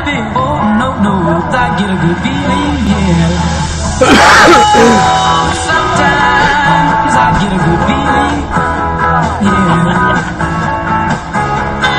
happy. Oh, no, I get a good feeling, yeah. Sometimes I get a good feeling, yeah. I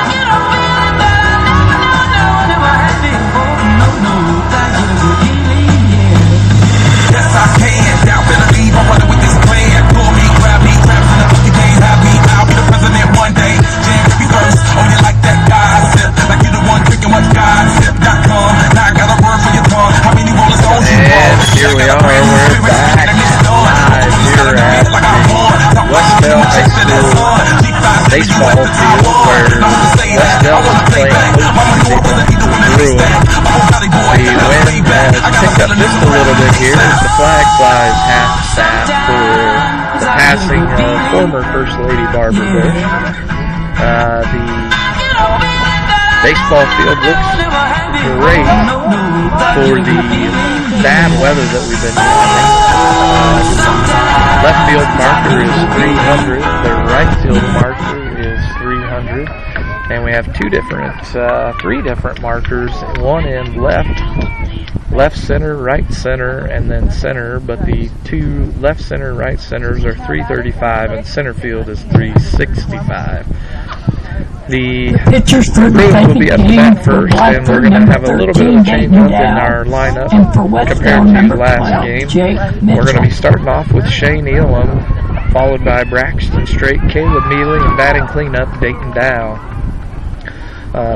get a feeling that I never happy. Oh, no, I get a good feeling, yeah. Yes, I can. Down to the leave, I'm running with this plan. Pull me, grab me, traps in the book, you can't have me. I'll be the president one day. Jam me first, oh, you like that gossip. Like you the one drinking much gossip.com. Now I got a word for your tongue. How many rollers on you want? Here we are, we're back live here at the Westdale High School baseball field where Westdale is playing Bruin. The wind has picked up just a little bit here as the flag flies half staff for the passing of former First Lady Barbara Bush. The baseball field looks great for the bad weather that we've been having. Left field marker is 300. The right field marker is 300. And we have three different markers. One in left center, right center, and then center. But the two left center, right centers are 335, and center field is 365. The Bruins will be at the bat first, and we're going to have a little bit of a change up in our lineup compared to last game. We're going to be starting off with Shane Elam, followed by Braxton Strait, Caleb Mealy, and batting cleanup, Dayton Dow.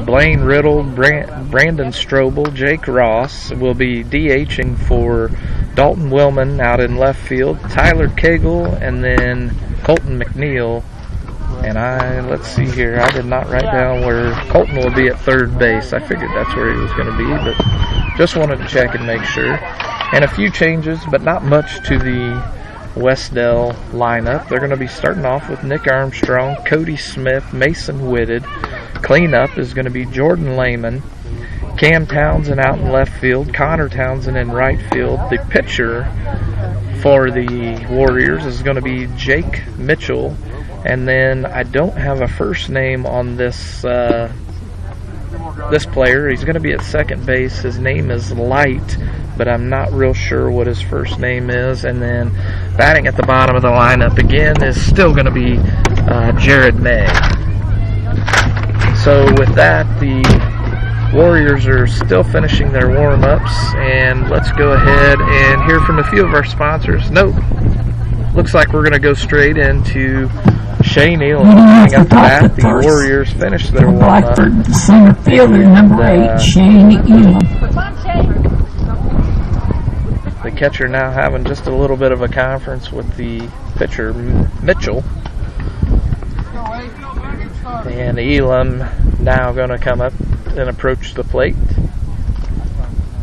Blaine Riddle, Brandon Strobel, Jake Ross will be DHing for Dalton Willman out in left field, Tyler Cagle, and then Colton McNeil. And let's see here, I did not write down where Colton will be at third base. I figured that's where he was going to be, but just wanted to check and make sure. And a few changes, but not much to the Westdale lineup. They're going to be starting off with Nick Armstrong, Cody Smith, Mason Whitted. Cleanup is going to be Jordan Lehman, Cam Townsend out in left field, Connor Townsend in right field. The pitcher for the Warriors is going to be Jake Mitchell. And then I don't have a first name on this player. He's going to be at second base. His name is Light, but I'm not real sure what his first name is. And then batting at the bottom of the lineup again is still going to be Jared May. So with that, the Warriors are still finishing their warm-ups, and let's go ahead and hear from a few of our sponsors. Nope. Looks like we're going to go straight into Shane Elam coming up the bat. The Warriors finished their warm-up. Blackford, center fielder, number 8, Shane Elam. The catcher now having just a little bit of a conference with the pitcher, Mitchell. And Elam now going to come up and approach the plate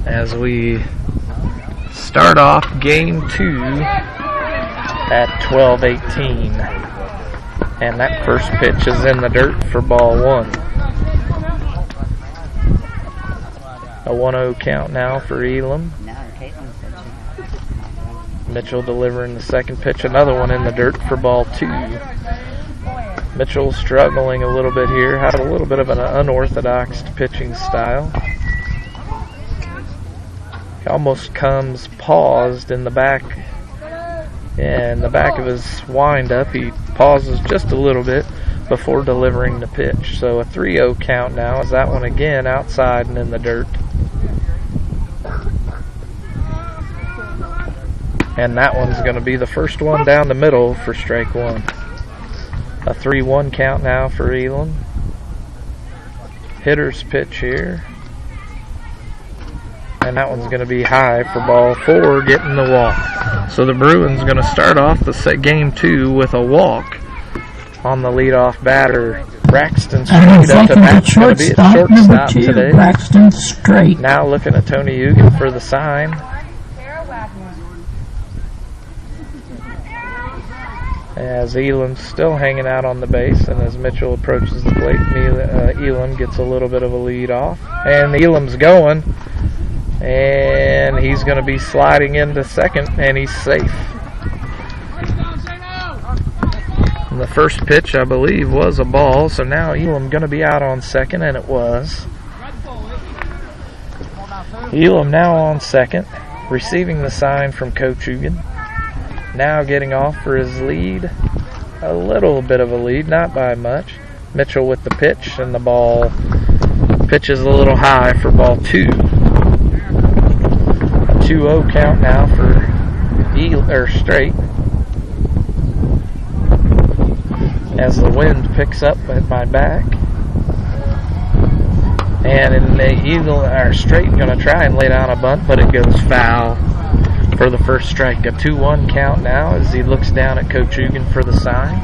as we start off game 2 at 12:18. And that first pitch is in the dirt for ball 1. A 1-0 count now for Elam. Mitchell delivering the second pitch, another one in the dirt for ball 2. Mitchell struggling a little bit here, had a little bit of an unorthodox pitching style. He almost comes paused in the back. In the back of his wind-up, he pauses just a little bit before delivering the pitch. So a 3-0 count now is that one again outside and in the dirt. And that one's going to be the first one down the middle for strike 1. A 3-1 count now for Elam. Hitter's pitch here. And that one's going to be high for ball 4, getting the walk. So the Bruins going to start off the game 2 with a walk on the leadoff batter. Braxton Strait up to bat. Going to be at shortstop today. Braxton Strait. Now looking at Tony Ugan for the sign. As Elam's still hanging out on the base, and as Mitchell approaches the plate, Elam gets a little bit of a lead off. And Elam's going. And he's going to be sliding into second, and he's safe. And the first pitch, I believe, was a ball, so now Elam going to be out on second, and it was. Elam now on second, receiving the sign from Coach Hugan. Now getting off for his lead. A little bit of a lead, not by much. Mitchell with the pitch, and the ball pitches a little high for ball 2. A 2-0 count now for Straight. As the wind picks up at my back. And in the Straight going to try and lay down a bunt, but it goes foul for the first strike. A 2-1 count now as he looks down at Coach Hugan for the sign.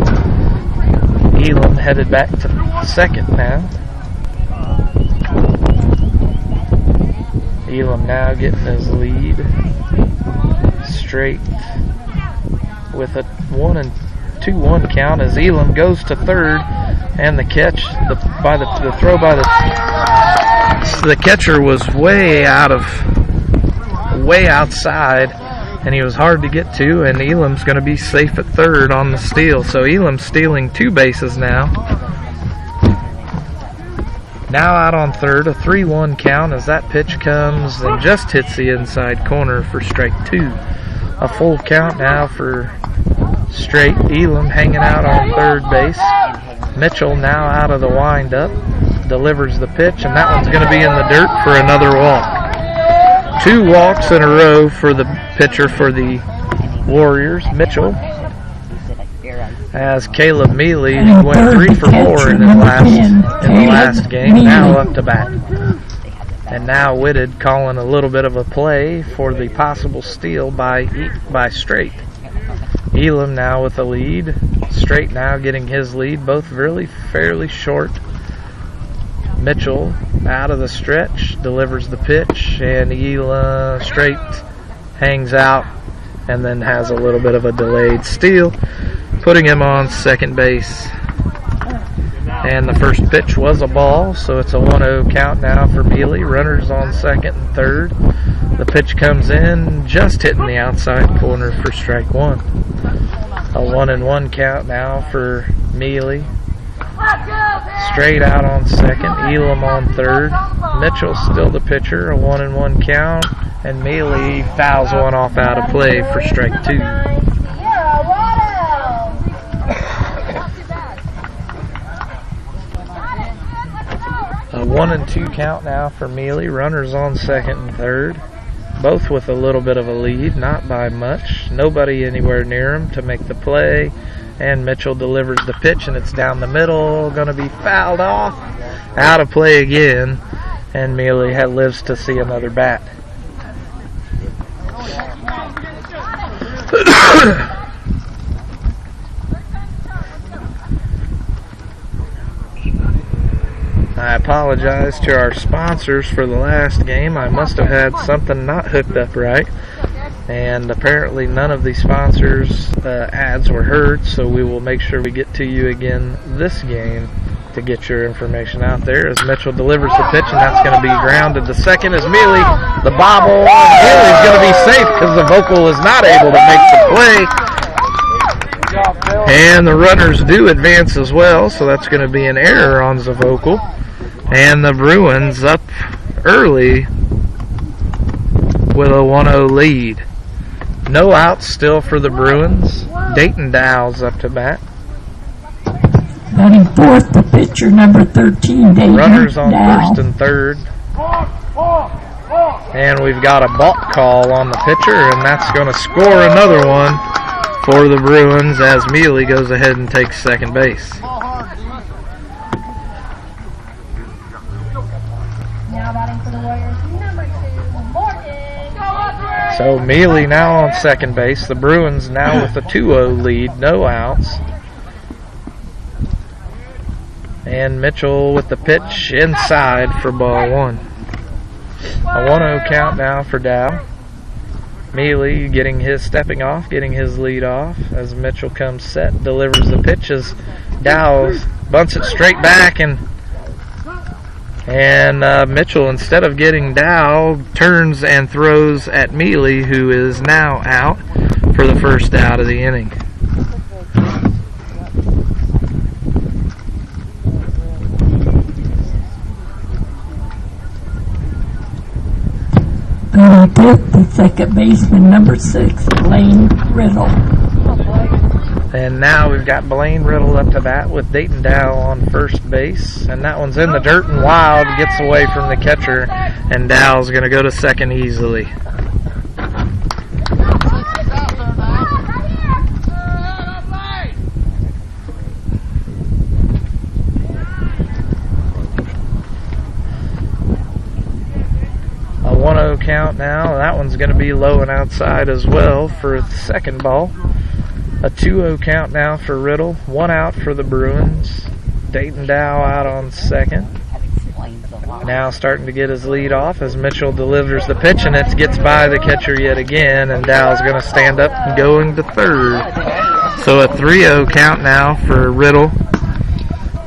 Elam headed back to second now. Elam now getting his lead. Straight with a 2-1 count as Elam goes to third, and the catch the throw by the catcher was way outside, and he was hard to get to, and Elam's going to be safe at third on the steal. So Elam's stealing 2 bases now. Now out on third, a 3-1 count as that pitch comes and just hits the inside corner for strike 2. A full count now for Straight. Elam hanging out on third base. Mitchell now out of the windup, delivers the pitch, and that one's going to be in the dirt for another walk. 2 walks in a row for the pitcher for the Warriors, Mitchell, as Caleb Mealy went 3 for 4 in the last game, now up to bat. And now Whitted calling a little bit of a play for the possible steal by Straight. Elam now with the lead. Straight now getting his lead, both really fairly short. Mitchell out of the stretch, delivers the pitch, and Elam Straight hangs out and then has a little bit of a delayed steal, putting him on second base. And the first pitch was a ball, so it's a 1-0 count now for Mealy. Runners on second and third. The pitch comes in, just hitting the outside corner for strike 1. A 1-1 count now for Mealy. Straight out on second, Elam on third. Mitchell still the pitcher, a 1-1 count, and Mealy fouls one off out of play for strike 2. A 1-2 count now for Mealy. Runners on second and third, both with a little bit of a lead, not by much. Nobody anywhere near him to make the play, and Mitchell delivers the pitch, and it's down the middle, going to be fouled off, out of play again, and Mealy lives to see another bat. I apologize to our sponsors for the last game. I must have had something not hooked up right, and apparently none of the sponsors' ads were heard, so we will make sure we get to you again this game to get your information out there as Mitchell delivers the pitch, and that's going to be grounded to second as Mealy, the bobble, and Mealy's going to be safe because the Vocal is not able to make the play. And the runners do advance as well, so that's going to be an error on the Vocal. And the Bruins up early with a 1-0 lead. No outs still for the Bruins. Dayton Dow's up to bat. Batting fourth, the pitcher, number 13, Dayton Runners on Dow. first and third. And we've got a balk call on the pitcher, and that's going to score another one for the Bruins as Mealy goes ahead and takes second base. Now batting for the Warriors, number 2, Morgan. So Mealy now on second base. The Bruins now with a 2-0 lead, no outs. And Mitchell with the pitch inside for ball 1. A 1-0 count now for Dow. Mealy stepping off, getting his lead off as Mitchell comes set, delivers the pitch as Dow bunts it straight back, and Mitchell, instead of getting Dow, turns and throws at Mealy, who is now out for the first out of the inning. Batting fifth, the second baseman, number 6, Blaine Riddle. And now we've got Blaine Riddle up to bat with Dayton Dow on first base. And that one's in the dirt and wild, gets away from the catcher, and Dow's going to go to second easily. A 1-0 count now. That one's going to be low and outside as well for the second ball. A 2-0 count now for Riddle. 1 out for the Bruins. Dayton Dow out on second. Now starting to get his lead off as Mitchell delivers the pitch, and it gets by the catcher yet again, and Dow's going to stand up and going to third. So a 3-0 count now for Riddle.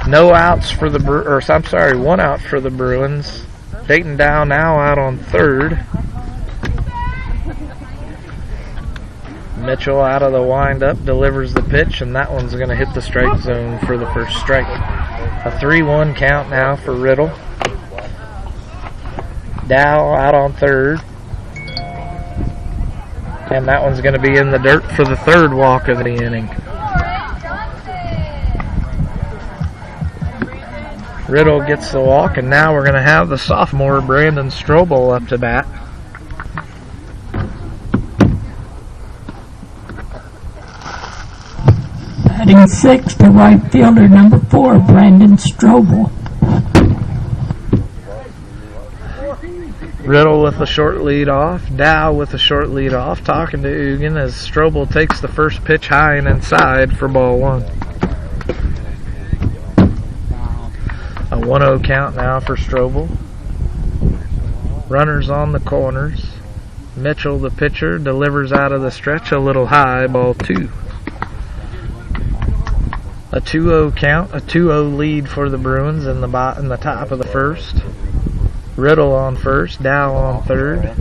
No outs for the 1 out for the Bruins. Dayton Dow now out on third. Mitchell out of the windup, delivers the pitch, and that one's going to hit the strike zone for the first strike. A 3-1 count now for Riddle. Dow out on third. And that one's going to be in the dirt for the third walk of the inning. Riddle gets the walk, and now we're going to have the sophomore Brandon Strobel up to bat. Batting sixth, the right fielder, number 4, Brandon Strobel. Riddle with a short lead off. Dow with a short lead off, talking to Ugin as Strobel takes the first pitch high and inside for ball 1. A 1-0 count now for Strobel. Runners on the corners. Mitchell, the pitcher, delivers out of the stretch a little high, ball 2. A 2-0 count, a 2-0 lead for the Bruins in the top of the first. Riddle on first, Dow on third.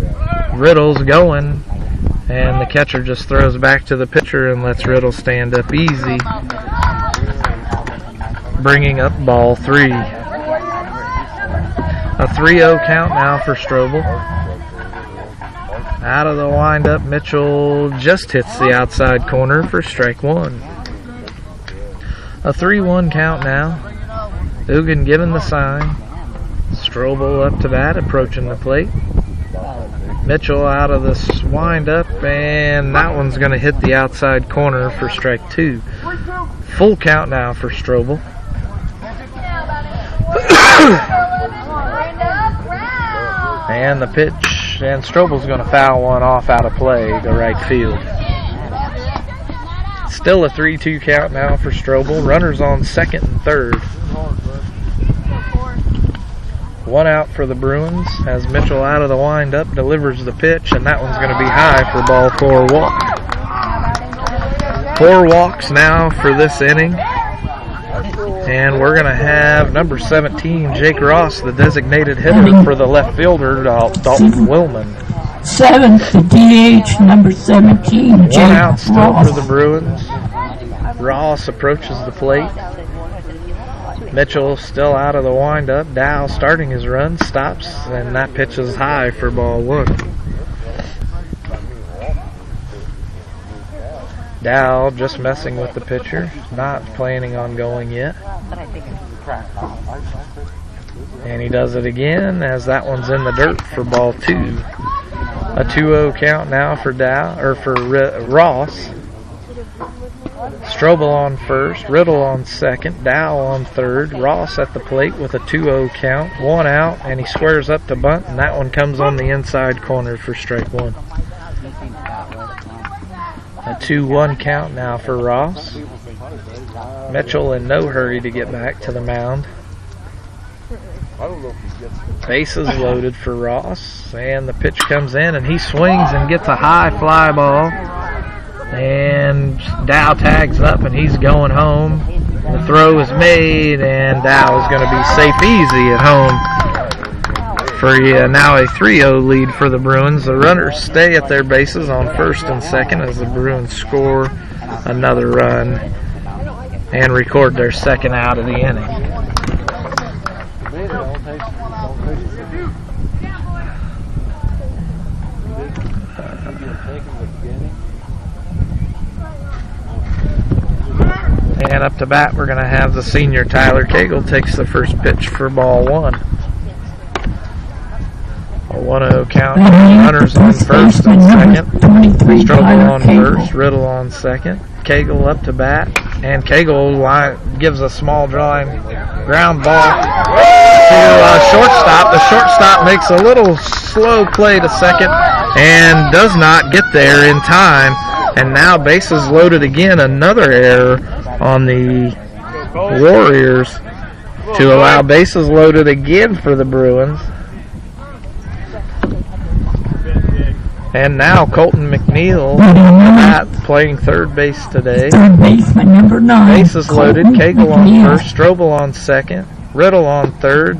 Riddle's going, and the catcher just throws back to the pitcher and lets Riddle stand up easy, bringing up ball 3. A 3-0 count now for Strobel. Out of the windup, Mitchell just hits the outside corner for strike 1. A 3-1 count now. Ugin giving the sign. Strobel up to bat, approaching the plate. Mitchell out of this windup, and that one's going to hit the outside corner for strike 2. Full count now for Strobel. And the pitch, and Strobel's going to foul one off out of play to right field. Still a 3-2 count now for Strobel. Runners on second and third. 1 out for the Bruins as Mitchell out of the windup delivers the pitch, and that one's going to be high for ball 4 walk. 4 walks now for this inning. And we're going to have number 17, Jake Ross, the designated hitter for the left fielder, Dalton Willman. 7th, the DH, number 17, Jake 1 out still Ross. for the Bruins. Ross approaches the plate. Mitchell still out of the windup. Dow starting his run, stops, and that pitch is high for ball 1. Dow just messing with the pitcher, not planning on going yet. And he does it again as that one's in the dirt for ball 2. A 2-0 count now for Ross. Strobel on first, Riddle on second, Dow on third, Ross at the plate with a 2-0 count, 1 out, and he squares up to bunt, and that one comes on the inside corner for strike 1. A 2-1 count now for Ross. Mitchell in no hurry to get back to the mound. Bases loaded for Ross, and the pitch comes in, and he swings and gets a high fly ball. And Dow tags up, and he's going home. The throw is made, and Dow is going to be safe easy at home for now a 3-0 lead for the Bruins. The runners stay at their bases on first and second as the Bruins score another run and record their second out of the inning. And up to bat, we're going to have the senior Tyler Cagle takes the first pitch for ball one. A 1-0 count. Runners on first and second. Strobel on first, Riddle on second. Cagle up to bat, and Cagle gives a small ground ball to shortstop. The shortstop makes a little slow play to second and does not get there in time. And now bases loaded again. Another error on the Warriors to allow bases loaded again for the Bruins. And now Colton McNeil playing third base today. Third baseman number 9. Bases loaded. Cagle on first, Strobel on second, Riddle on third,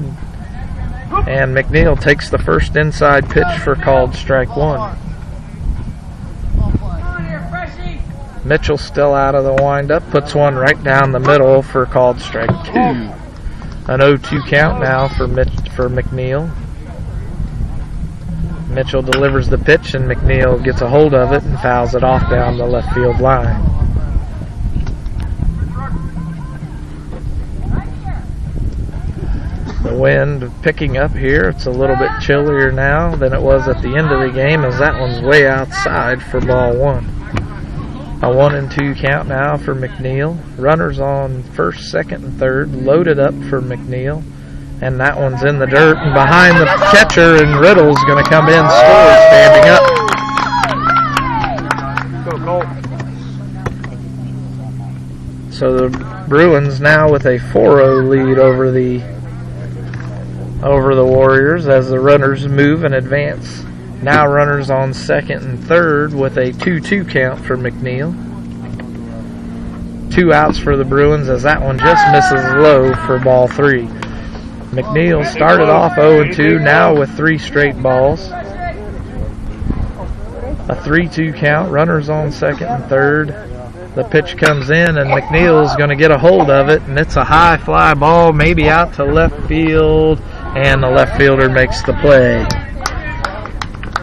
and McNeil takes the first inside pitch for called strike one. Mitchell still out of the windup, puts one right down the middle for called strike two. An 0-2 count now for McNeil. Mitchell delivers the pitch, and McNeil gets a hold of it and fouls it off down the left field line. The wind picking up here. It's a little bit chillier now than it was at the end of the game, as that one's way outside for ball one. A 1-2 count now for McNeil. Runners on first, second, and third. Loaded up for McNeil. And that one's in the dirt and behind the catcher, and Riddle's going to come in, score, standing up. So the Bruins now with a 4-0 lead over the Warriors as the runners move and advance. Now runners on second and third with a 2-2 count for McNeil. 2 outs for the Bruins as that one just misses low for ball 3. McNeil started off 0-2, now with 3 straight balls. A 3-2 count, runners on second and third. The pitch comes in, and McNeil's going to get a hold of it, and it's a high fly ball, maybe out to left field, and the left fielder makes the play.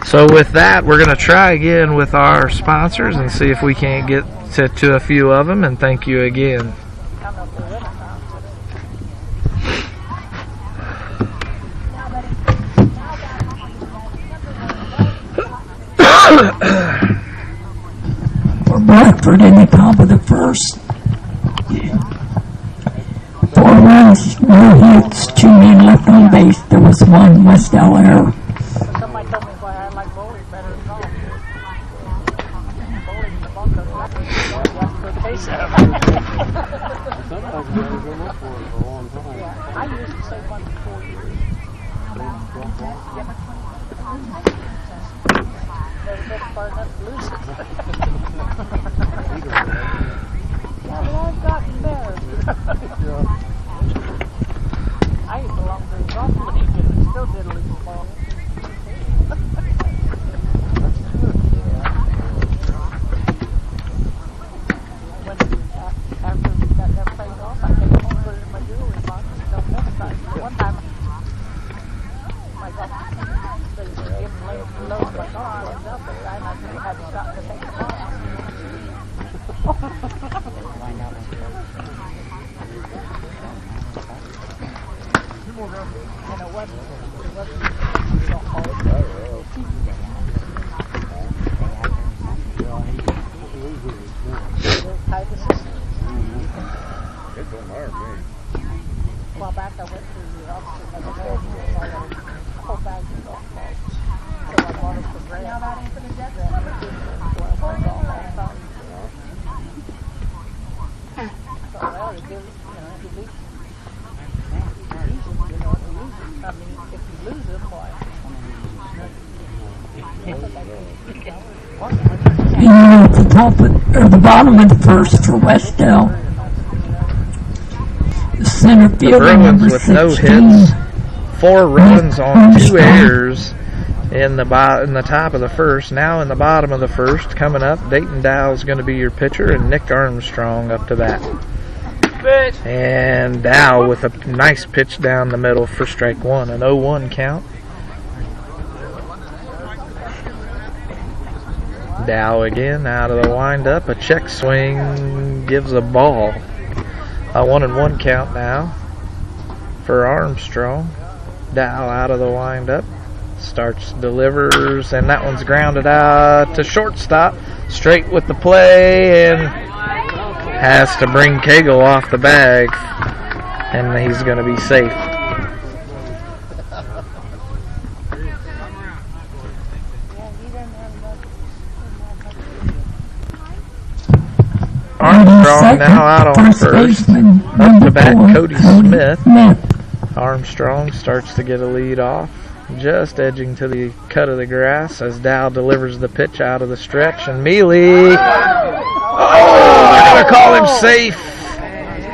So with that, we're going to try again with our sponsors and see if we can't get to a few of them, and thank you again. For Blackford in the top of the first. 4 runs, no hits, 2 men left on base. There was 1 Westell error. Somebody told me why I like bowling better than golf. Bowling in the bunker, that's the base. I used to say 1 for 4 years. Never far enough to lose it. Yeah, but I've gotten better. I used to belong to the golf league and still did a little ball. After we got that paid off, I came home and put it in my jewelry box until next time. One time, my God, they were giving low my car, I was up there, and I had to stop to take the car out. And it wasn't well, back I went to the office and I had a whole bag of golf balls. So I bought it for Grant. Now that ain't for the jet set. So I ought to give it, if you lose, I mean, if you lose them, why? And at the top or the bottom of the first for Westell. The center fielder Bruins number with 16. no hits, 4 runs on 2 errors in the top of the first. Now in the bottom of the first, coming up, Dayton Dow's going to be your pitcher, and Nick Armstrong up to bat. And Dow with a nice pitch down the middle for strike one, an 0-1 count. Dow again out of the windup. A check swing gives a ball. A 1-1 count now for Armstrong. Dow out of the windup. Starts, delivers, and that one's grounded out to shortstop. Straight with the play, and has to bring Cagle off the bag, and he's going to be safe. Armstrong now out on first. Up to bat, Cody Smith. Armstrong starts to get a lead off. Just edging to the cut of the grass as Dow delivers the pitch out of the stretch, and Mealy, oh, they're going to call him safe.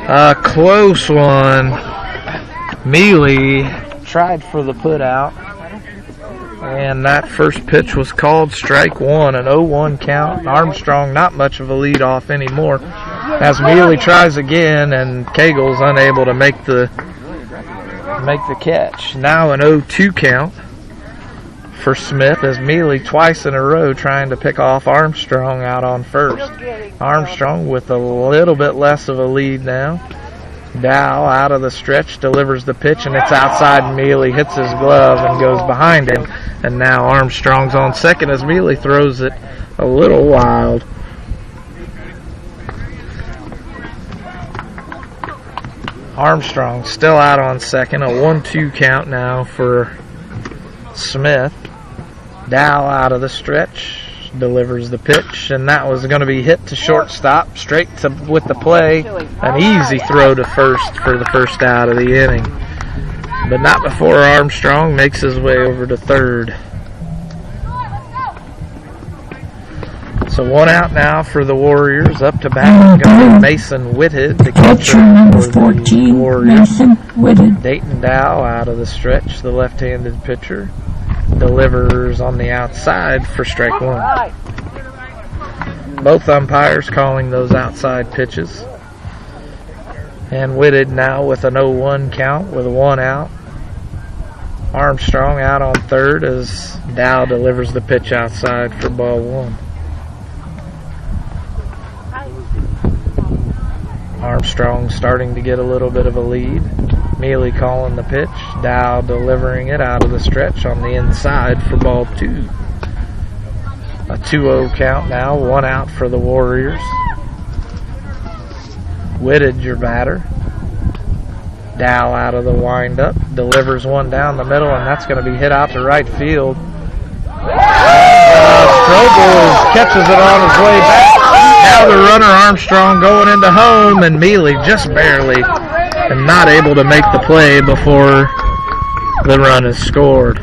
A close one. Mealy tried for the put out, and that first pitch was called strike one, an 0-1 count. Armstrong not much of a lead off anymore as Mealy tries again, and Cagle's unable to make the catch. Now an 0-2 count for Smith as Mealy twice in a row trying to pick off Armstrong out on first. Armstrong with a little bit less of a lead now. Dow out of the stretch delivers the pitch, and it's outside. Mealy hits his glove and goes behind him, and now Armstrong's on second as Mealy throws it a little wild. Armstrong still out on second. A 1-2 count now for Smith. Dow out of the stretch. Delivers the pitch, and that was going to be hit to shortstop. Straight to with the play. An easy throw to first for the first out of the inning. But not before Armstrong makes his way over to third. So one out now for the Warriors. Up to bat is going to be Mason Whitted, the catcher number for the 14, Warriors. Mason Whitted. Dayton Dow out of the stretch, the left-handed pitcher. Delivers on the outside for strike one. Both umpires calling those outside pitches. And Whitted now with an 0-1 count with one out. Armstrong out on third as Dow delivers the pitch outside for ball one. Armstrong starting to get a little bit of a lead. Mealy calling the pitch. Dow delivering it out of the stretch on the inside for ball two. A 2-0 count now. One out for the Warriors. Whitted, your batter. Dow out of the windup. Delivers one down the middle, and that's going to be hit out to right field. Strobel catches it on his way back. Now the runner Armstrong going into home, and Mealy just barely and not able to make the play before the run is scored.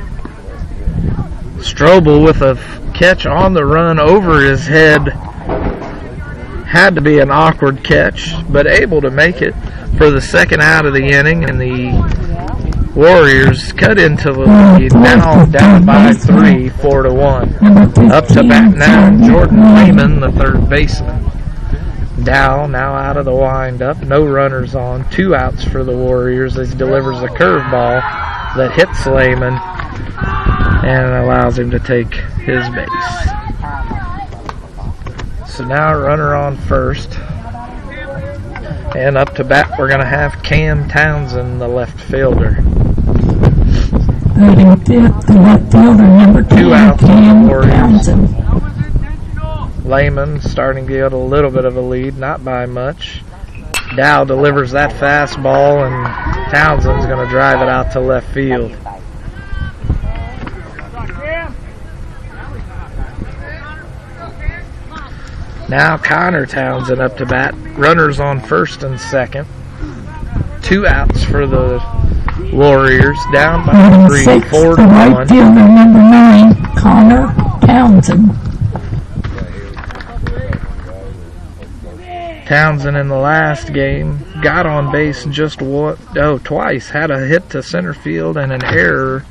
Strobel with a catch on the run over his head. Had to be an awkward catch, but able to make it for the second out of the inning, and the Warriors cut into the lead, now down by 3, 4-1. Up to bat now, Jordan Lehman, the third baseman. Dow now out of the windup, no runners on, 2 outs for the Warriors as he delivers a curveball that hits Lehman and allows him to take his base. So now a runner on first. And up to bat, we're going to have Cam Townsend, the left fielder. The left fielder, number 2 outs for the Warriors. Townsend. Lehman starting to get a little bit of a lead, not by much. Dow delivers that fastball, and Townsend's going to drive it out to left field. Now Connor Townsend up to bat. Runners on first and second. 2 outs for the Warriors. Down by 3, 4-1. Right fielder number 9, Connor Townsend. Townsend in the last game got on base just twice. Had a hit to center field and an error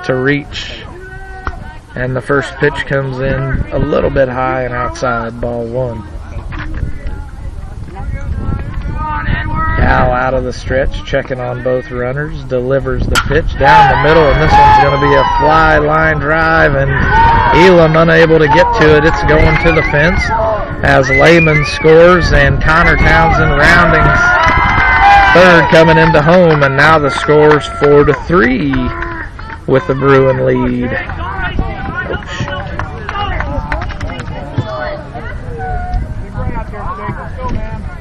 to reach. And the first pitch comes in a little bit high and outside, ball one. Dow out of the stretch, checking on both runners, delivers the pitch down the middle, and this one's going to be a fly line drive, and Elam unable to get to it. It's going to the fence as Lehman scores and Connor Townsend rounding third coming into home, and now the score's 4-3 with the Bruin lead.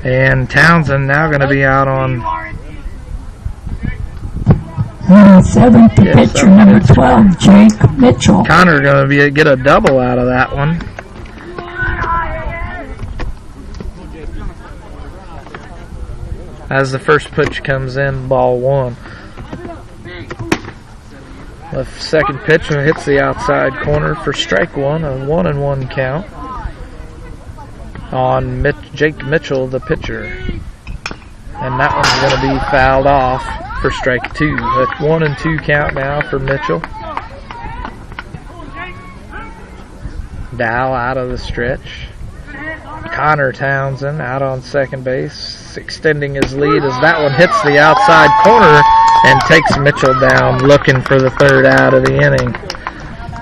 And Townsend now going to be out on 7 to pitcher number 12, Jake Mitchell. Connor going to get a double out of that one. As the first pitch comes in, ball 1. The second pitch hits the outside corner for strike 1, a 1-1 count on Jake Mitchell, the pitcher. And that one's going to be fouled off for strike 2. A 1-2 count now for Mitchell. Dow out of the stretch. Connor Townsend out on second base, extending his lead as that one hits the outside corner and takes Mitchell down, looking for the third out of the inning.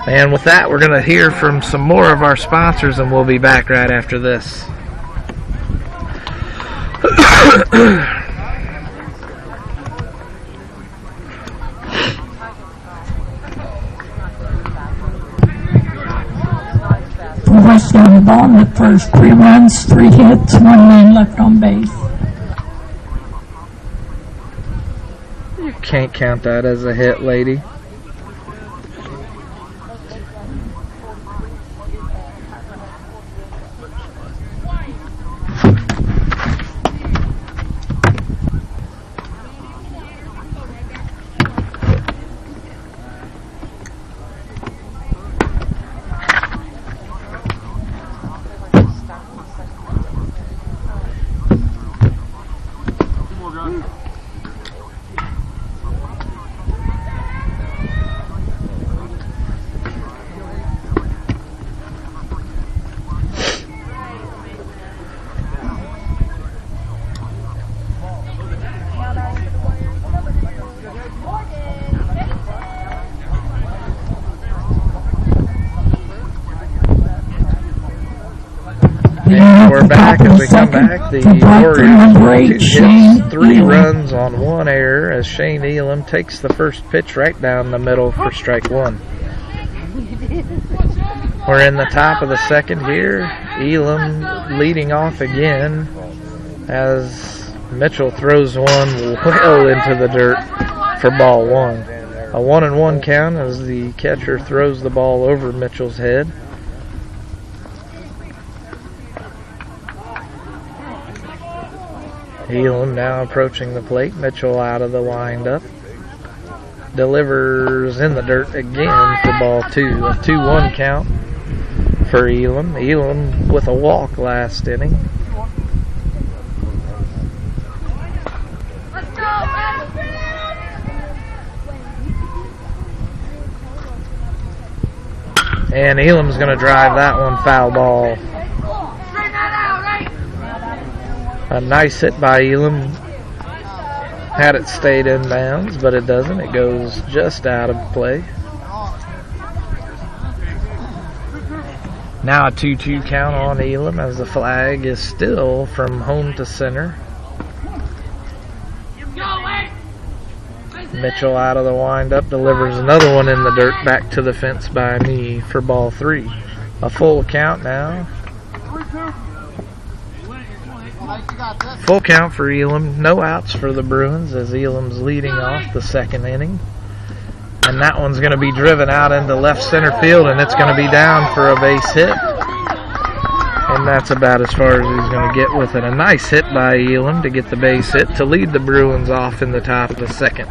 And with that, we're going to hear from some more of our sponsors, and we'll be back right after this. West on the ball in the first. 3 runs, 3 hits, 1 man left on base. You can't count that as a hit, lady. And we're back. As we come back, the Warriors hits 3 runs on 1 error as Shane Elam takes the first pitch right down the middle for strike 1. We're in the top of the second here. Elam leading off again as Mitchell throws one well into the dirt for ball 1. A 1-1 count as the catcher throws the ball over Mitchell's head. Elam now approaching the plate. Mitchell out of the windup. Delivers in the dirt again for ball 2. A 2-1 count for Elam. Elam with a walk last inning. And Elam's going to drive that one foul ball. A nice hit by Elam. Had it stayed in bounds, but it doesn't. It goes just out of play. Now a 2-2 count on Elam as the flag is still from home to center. Mitchell out of the windup delivers another one in the dirt back to the fence by me for ball 3. A full count now. Full count for Elam. No outs for the Bruins as Elam's leading off the second inning. And that one's going to be driven out into left center field, and it's going to be down for a base hit. And that's about as far as he's going to get with it. A nice hit by Elam to get the base hit to lead the Bruins off in the top of the second.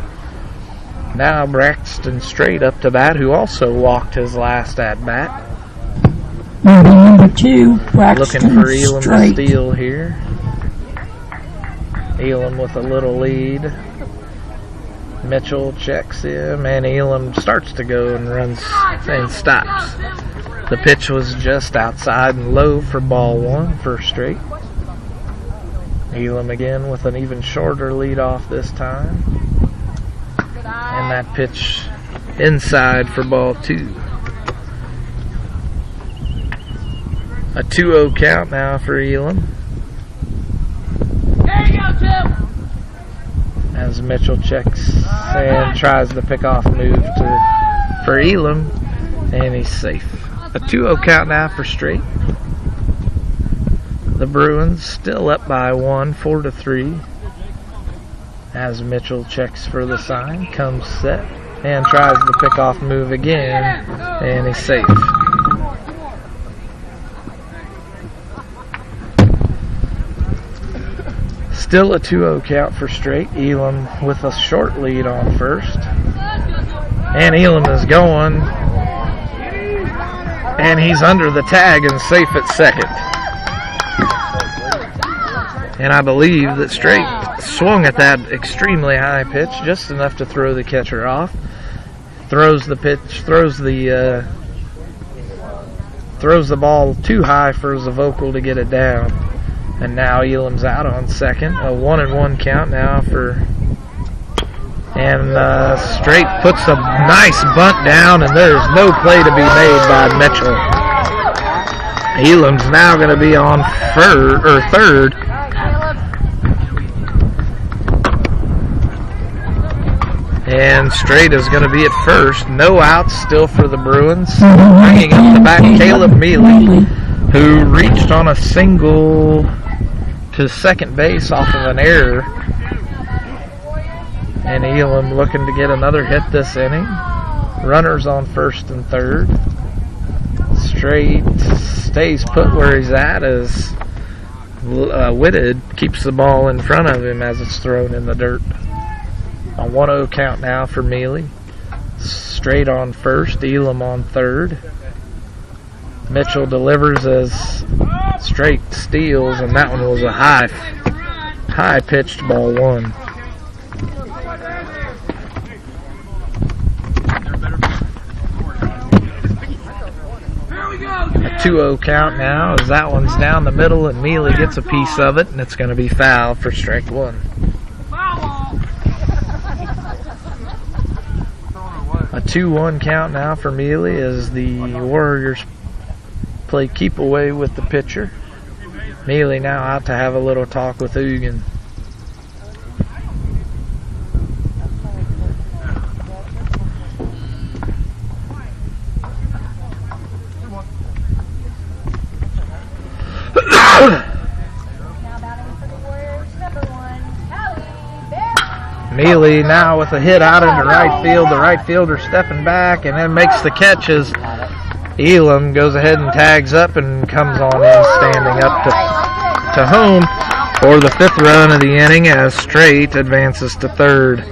Now Braxton Straight up to bat, who also walked his last at-bat. Number 2, Braxton Looking for Elam Straight. to steal here. Elam with a little lead. Mitchell checks him, and Elam starts to go and runs and stops. The pitch was just outside and low for ball 1 for Straight. Elam again with an even shorter lead off this time. And that pitch inside for ball 2. A 2-0 count now for Elam. There you go, Chip. As Mitchell checks and tries the pickoff move for Elam, and he's safe. A 2-0 count now for Straight. The Bruins still up by 1, 4-3. As Mitchell checks for the sign, comes set, and tries the pickoff move again, and he's safe. Still a 2-0 count for Straight. Elam with a short lead on first. And Elam is going. And he's under the tag and safe at second. And I believe that Straight swung at that extremely high pitch, just enough to throw the catcher off. Throws the pitch, throws the ball too high for Zavokel to get it down. And now Elam's out on second. A 1-1 count now for. And Straight puts a nice bunt down, and there's no play to be made by Mitchell. Elam's now going to be on third. And Straight is going to be at first. No outs still for the Bruins. Bringing up the back, Caleb Mealy, who reached on a single to second base off of an error. And Elam looking to get another hit this inning. Runners on first and third. Straight stays put where he's at as Whitted keeps the ball in front of him as it's thrown in the dirt. A 1-0 count now for Mealy. Straight on first, Elam on third. Mitchell delivers as Straight steals, and that one was a high pitched ball one. A 2-0 count now as that one's down the middle and Mealy gets a piece of it, and it's going to be foul for strike one. A 2-1 count now for Mealy as the Warriors play keep away with the pitcher. Mealy now out to have a little talk with Ugan. Mealy now with a hit out into right field. The right fielder stepping back and then makes the catch as Elam goes ahead and tags up and comes on in, standing up to home for the fifth run of the inning as Straight advances to third.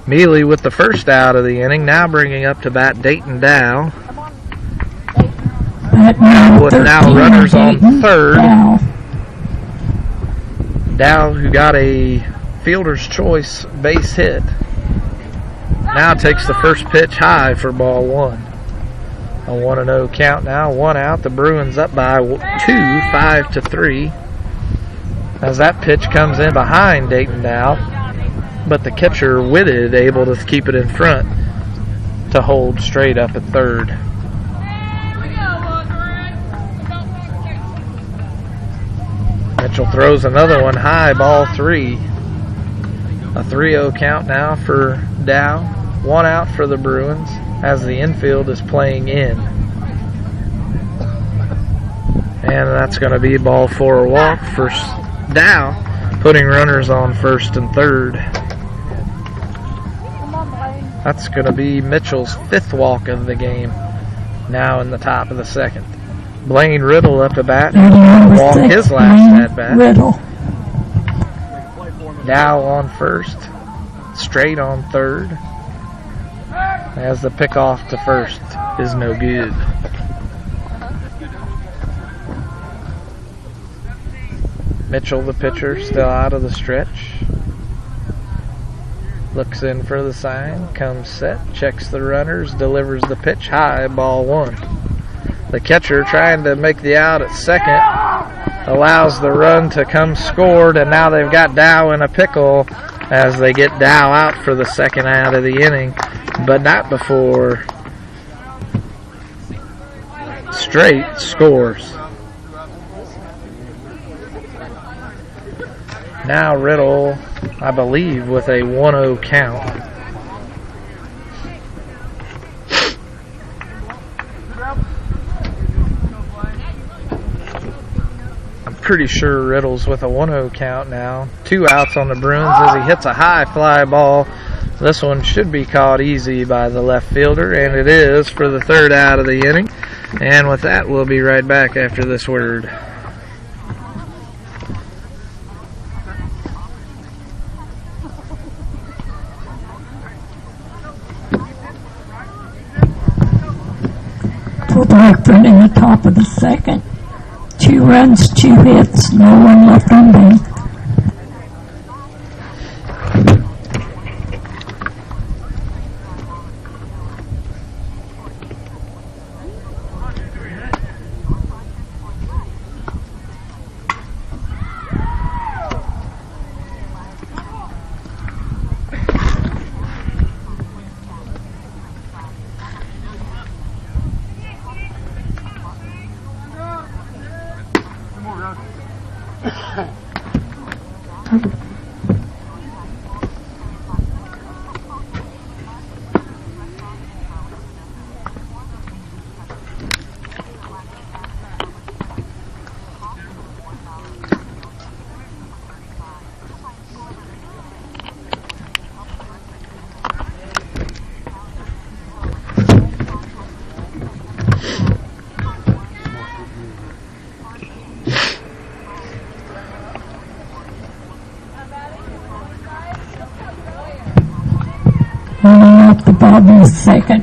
Mealy with the first out of the inning, now bringing up to bat Dayton Dow. With now runners on third. Dow, who got a fielder's choice base hit, now takes the first pitch high for ball one. A 1-0 count now, one out. The Bruins up by 2, 5-3. As that pitch comes in behind Dayton Dow, but the catcher Whitted able to keep it in front to hold Straight up at third. Mitchell throws another one high, ball three. A 3-0 count now for Dow. One out for the Bruins as the infield is playing in. And that's going to be ball four, a walk for Dow, putting runners on first and third. That's going to be Mitchell's fifth walk of the game, now in the top of the second. Blaine Riddle up to bat, walk his last at bat. Dow on first, Straight on third, as the pickoff to first is no good. Mitchell, the pitcher, still out of the stretch. Looks in for the sign, comes set, checks the runners, delivers the pitch high, ball one. The catcher trying to make the out at second, allows the run to come scored, and now they've got Dow in a pickle as they get Dow out for the second out of the inning, but not before straight scores. Now Riddle, I believe, with a 1-0 count. I'm pretty sure Riddle's with a 1-0 count now. 2 outs on the Bruins as he hits a high fly ball. This one should be caught easy by the left fielder, and it is for the 3rd out of the inning. And with that, we'll be right back after this word. For Blackford in the top of the 2nd. 2 runs, 2 hits, no one left on base. Running up the bottom of the 2nd.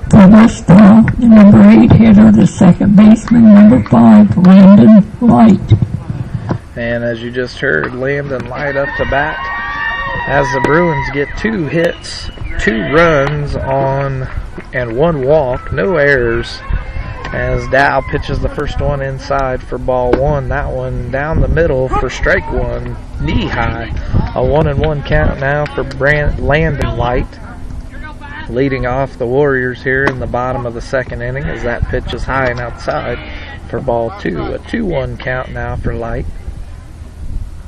For Westall, the number 8 hitter, the 2nd baseman, number 5, Landon Light. And as you just heard, Landon Light up to bat as the Bruins get 2 hits, 2 runs on, and 1 walk, no errors. As Dow pitches the first one inside for ball 1. That one down the middle for strike 1, knee high. A 1-1 count now for Landon Light. Leading off the Warriors here in the bottom of the 2nd inning as that pitch is high and outside for ball 2. A 2-1 count now for Light.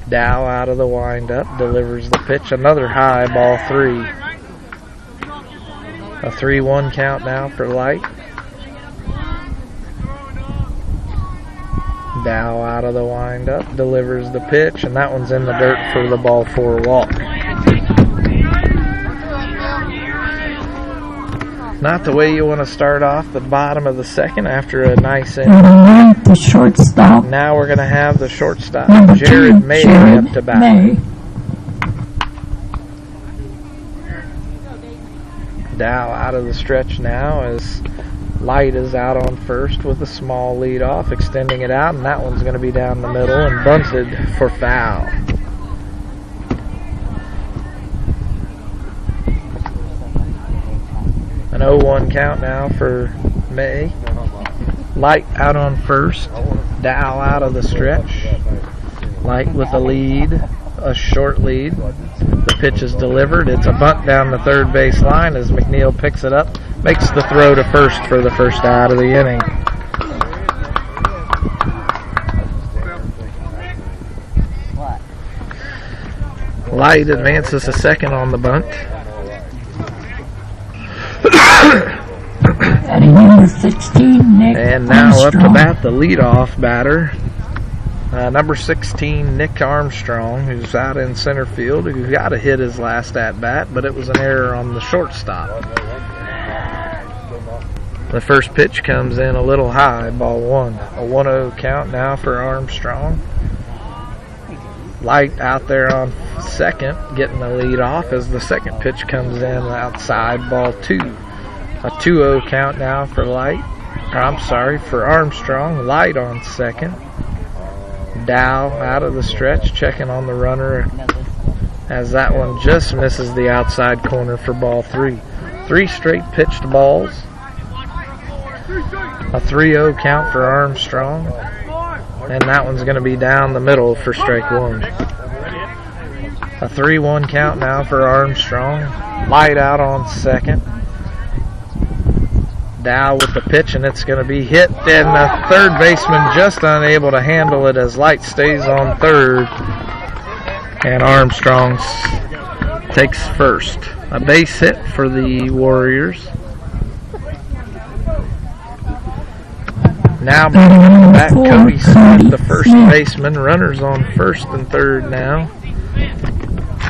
Dow out of the windup, delivers the pitch, another high, ball 3. A 3-1 count now for Light. Dow out of the windup, delivers the pitch, and that one's in the dirt for the ball 4 walk. Not the way you want to start off the bottom of the 2nd after a nice inning. The shortstop. Now we're going to have the shortstop, Number 2, Jared May, Jared up to bat. May. Dow out of the stretch now as Light is out on first with a small lead off, extending it out, and that one's going to be down the middle and bunted for foul. An 0-1 count now for May. Light out on first, Dow out of the stretch. Light with a lead, a short lead. The pitch is delivered. It's a bunt down the 3rd base line as McNeil picks it up, makes the throw to first for the 1st out of the inning. Light advances to 2nd on the bunt. Batting number 16, Nick And now Armstrong. up to bat the leadoff batter, number 16, Nick Armstrong, who's out in center field, who got a hit his last at-bat, but it was an error on the shortstop. The first pitch comes in a little high, ball 1. A 1-0 count now for Armstrong. Light out there on 2nd, getting the lead off as the 2nd pitch comes in outside, ball 2. A 2-0 count now for for Armstrong. Light on 2nd. Dow out of the stretch, checking on the runner as that one just misses the outside corner for ball 3. 3 straight pitched balls. A 3-0 count for Armstrong, and that one's going to be down the middle for strike 1. A 3-1 count now for Armstrong. Light out on 2nd. Dow with the pitch, and it's going to be hit, and the third baseman just unable to handle it as Light stays on third, and Armstrong takes first. A base hit for the Warriors. Now back Cody Smith, the first baseman. Runners on first and third now.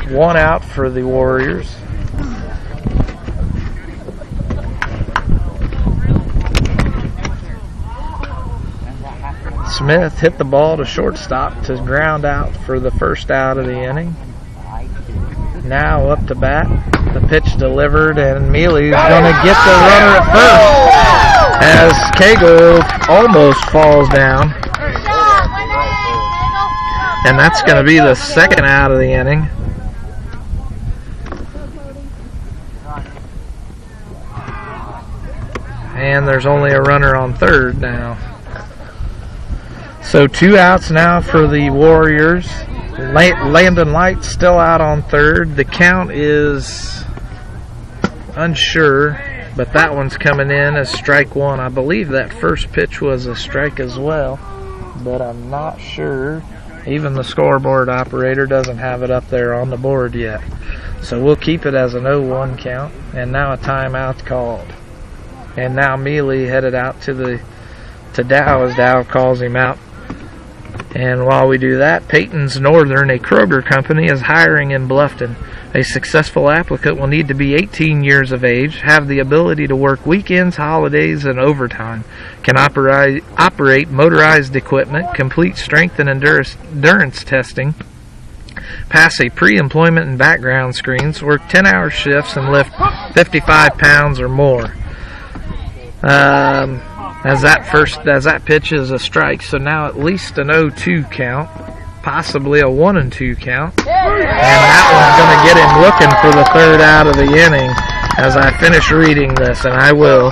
One out for the Warriors. Smith hit the ball to shortstop to ground out for the first out of the inning. Now up to bat. The pitch delivered, and Mealy's going to get the runner at first as Cagle almost falls down. And that's going to be the second out of the inning. And there's only a runner on third now. So 2 outs now for the Warriors. Landon Light still out on third. The count is unsure, but that one's coming in as strike one. I believe that first pitch was a strike as well, but I'm not sure. Even the scoreboard operator doesn't have it up there on the board yet. So we'll keep it as an 0-1 count. And now a timeout called. And now Mealy headed out to Dow as Dow calls him out. And while we do that, Peyton's Northern, a Kroger company, is hiring in Bluffton. A successful applicant will need to be 18 years of age, have the ability to work weekends, holidays, and overtime, can operate motorized equipment, complete strength and endurance testing, pass a pre-employment and background screens, work 10-hour shifts, and lift 55 pounds or more. As that pitch is a strike, so now at least an 0-2 count, possibly a 1-2 count, and that one's going to get him looking for the third out of the inning. As I finish reading this, and I will,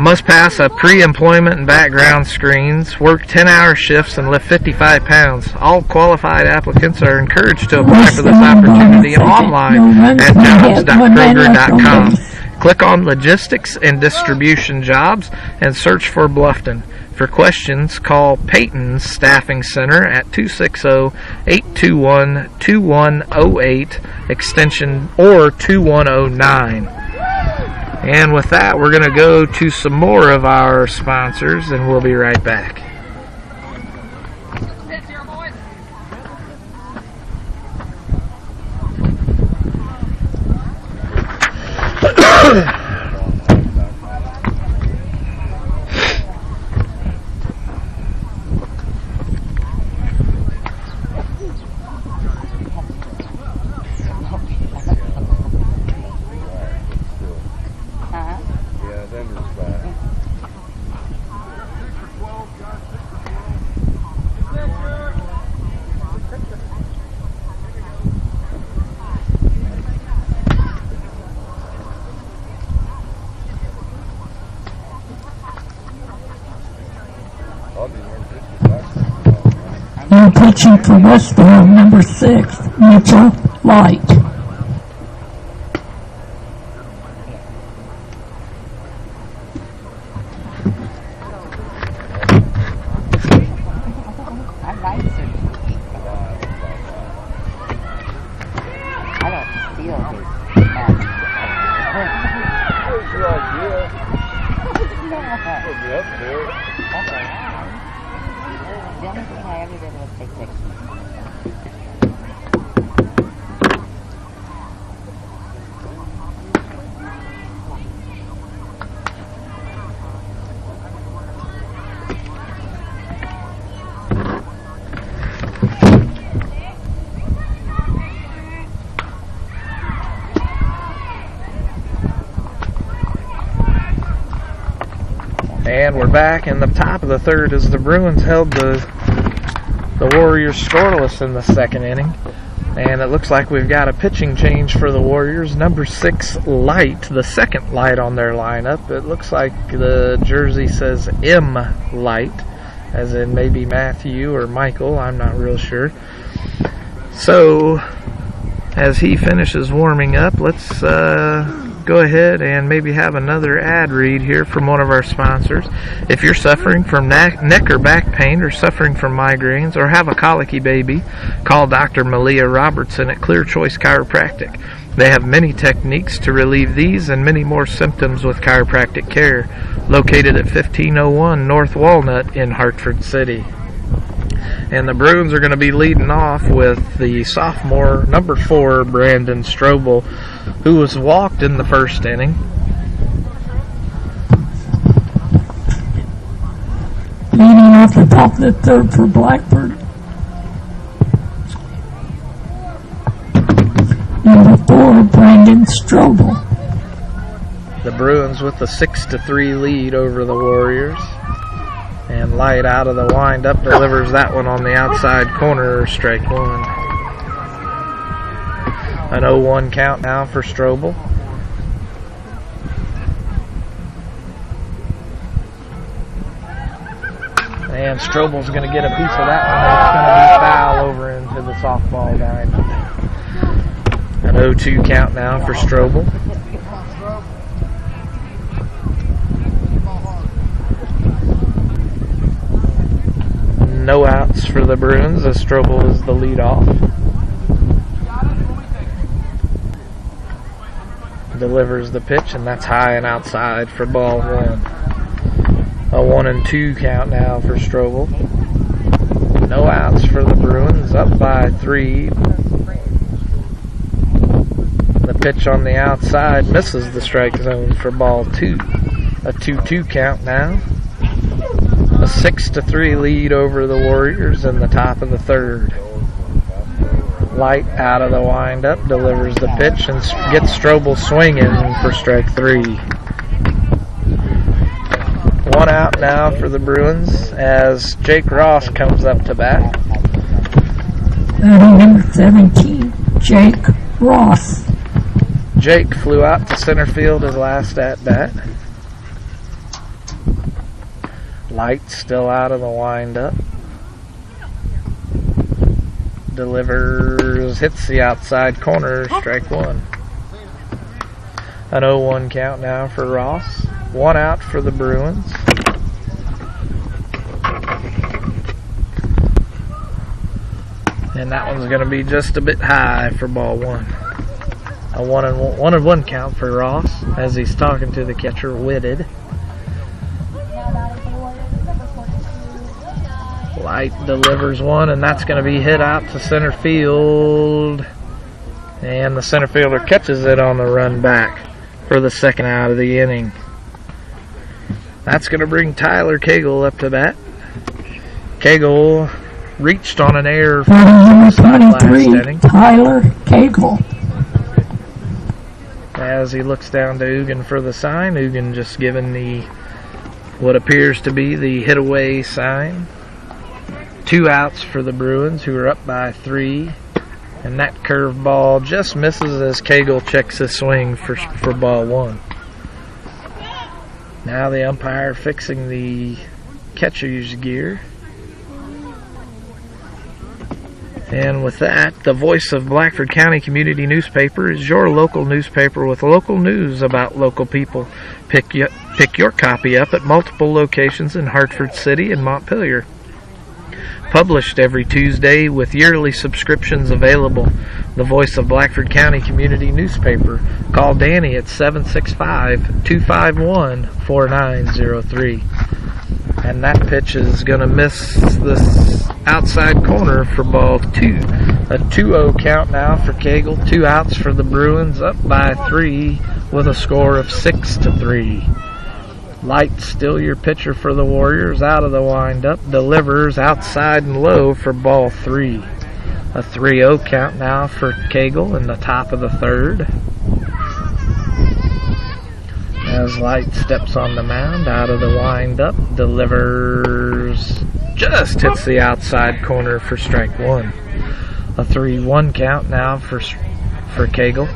must pass a pre-employment and background screens, work 10-hour shifts, and lift 55 pounds. All qualified applicants are encouraged to apply for this opportunity online at jobs.kroger.com. Click on Logistics and Distribution Jobs and search for Bluffton. For questions, call Peyton's Staffing Center at 260-821-2108, extension or 2109. And with that, we're going to go to some more of our sponsors, and we'll be right back. Now pitching for Westville, number 6, Mitchell Light. And we're back in the top of the third as the Bruins held the Warriors scoreless in the second inning. And it looks like we've got a pitching change for the Warriors. Number 6, Light, the second Light on their lineup. It looks like the jersey says M Light, as in maybe Matthew or Michael, I'm not real sure. So, as he finishes warming up, let's go ahead and maybe have another ad read here from one of our sponsors. If you're suffering from neck or back pain, or suffering from migraines, or have a colicky baby, call Dr. Malia Robertson at Clear Choice Chiropractic. They have many techniques to relieve these and many more symptoms with chiropractic care. Located at 1501 North Walnut in Hartford City. And the Bruins are going to be leading off with the sophomore, number 4, Brandon Strobel, who was walked in the first inning. Leading off the top of the third for Blackford. Number 4, Brandon Strobel. The Bruins with the 6-3 lead over the Warriors. And Light out of the windup delivers that one on the outside corner, strike 1. An 0-1 count now for Strobel. And Strobel's going to get a piece of that one. It's going to be foul over into the softball diamond. An 0-2 count now for Strobel. No outs for the Bruins as Strobel is the leadoff. Delivers the pitch, and that's high and outside for ball 1. A 1-2 count now for Strobel. No outs for the Bruins, up by 3. The pitch on the outside misses the strike zone for ball 2. A 2-2 count now. A 6-3 lead over the Warriors in the top of the third. Light out of the windup, delivers the pitch and gets Strobel swinging for strike 3. 1 out now for the Bruins as Jake Ross comes up to bat. Number 17, Jake Ross. Jake flew out to center field his last at bat. Light still out of the windup. Delivers, hits the outside corner, strike 1. An 0-1 count now for Ross. 1 out for the Bruins. And that one's going to be just a bit high for ball 1. A 1-1 count for Ross as he's talking to the catcher, Whitted. Light delivers one, and that's going to be hit out to center field. And the center fielder catches it on the run back for the second out of the inning. That's going to bring Tyler Cagle up to bat. Cagle reached on an error from the last inning. Tyler Cagle. As he looks down to Ugan for the sign, Ugan just giving the what appears to be the hit away sign. 2 outs for the Bruins, who are up by 3. And that curveball just misses as Cagle checks his swing for ball 1. Now the umpire fixing the catcher's gear. And with that, the voice of Blackford County Community Newspaper is your local newspaper with local news about local people. Pick your copy up at multiple locations in Hartford City and Montpelier. Published every Tuesday with yearly subscriptions available. The voice of Blackford County Community Newspaper. Call Danny at 765-251-4903. And that pitch is going to miss this outside corner for ball 2. A 2-0 count now for Cagle. 2 outs for the Bruins, up by 3 with a score of 6-3. Light still your pitcher for the Warriors, out of the windup, delivers outside and low for ball 3. A 3-0 count now for Cagle in the top of the third. As Light steps on the mound, out of the windup, delivers, just hits the outside corner for strike 1. A 3-1 count now for Cagle.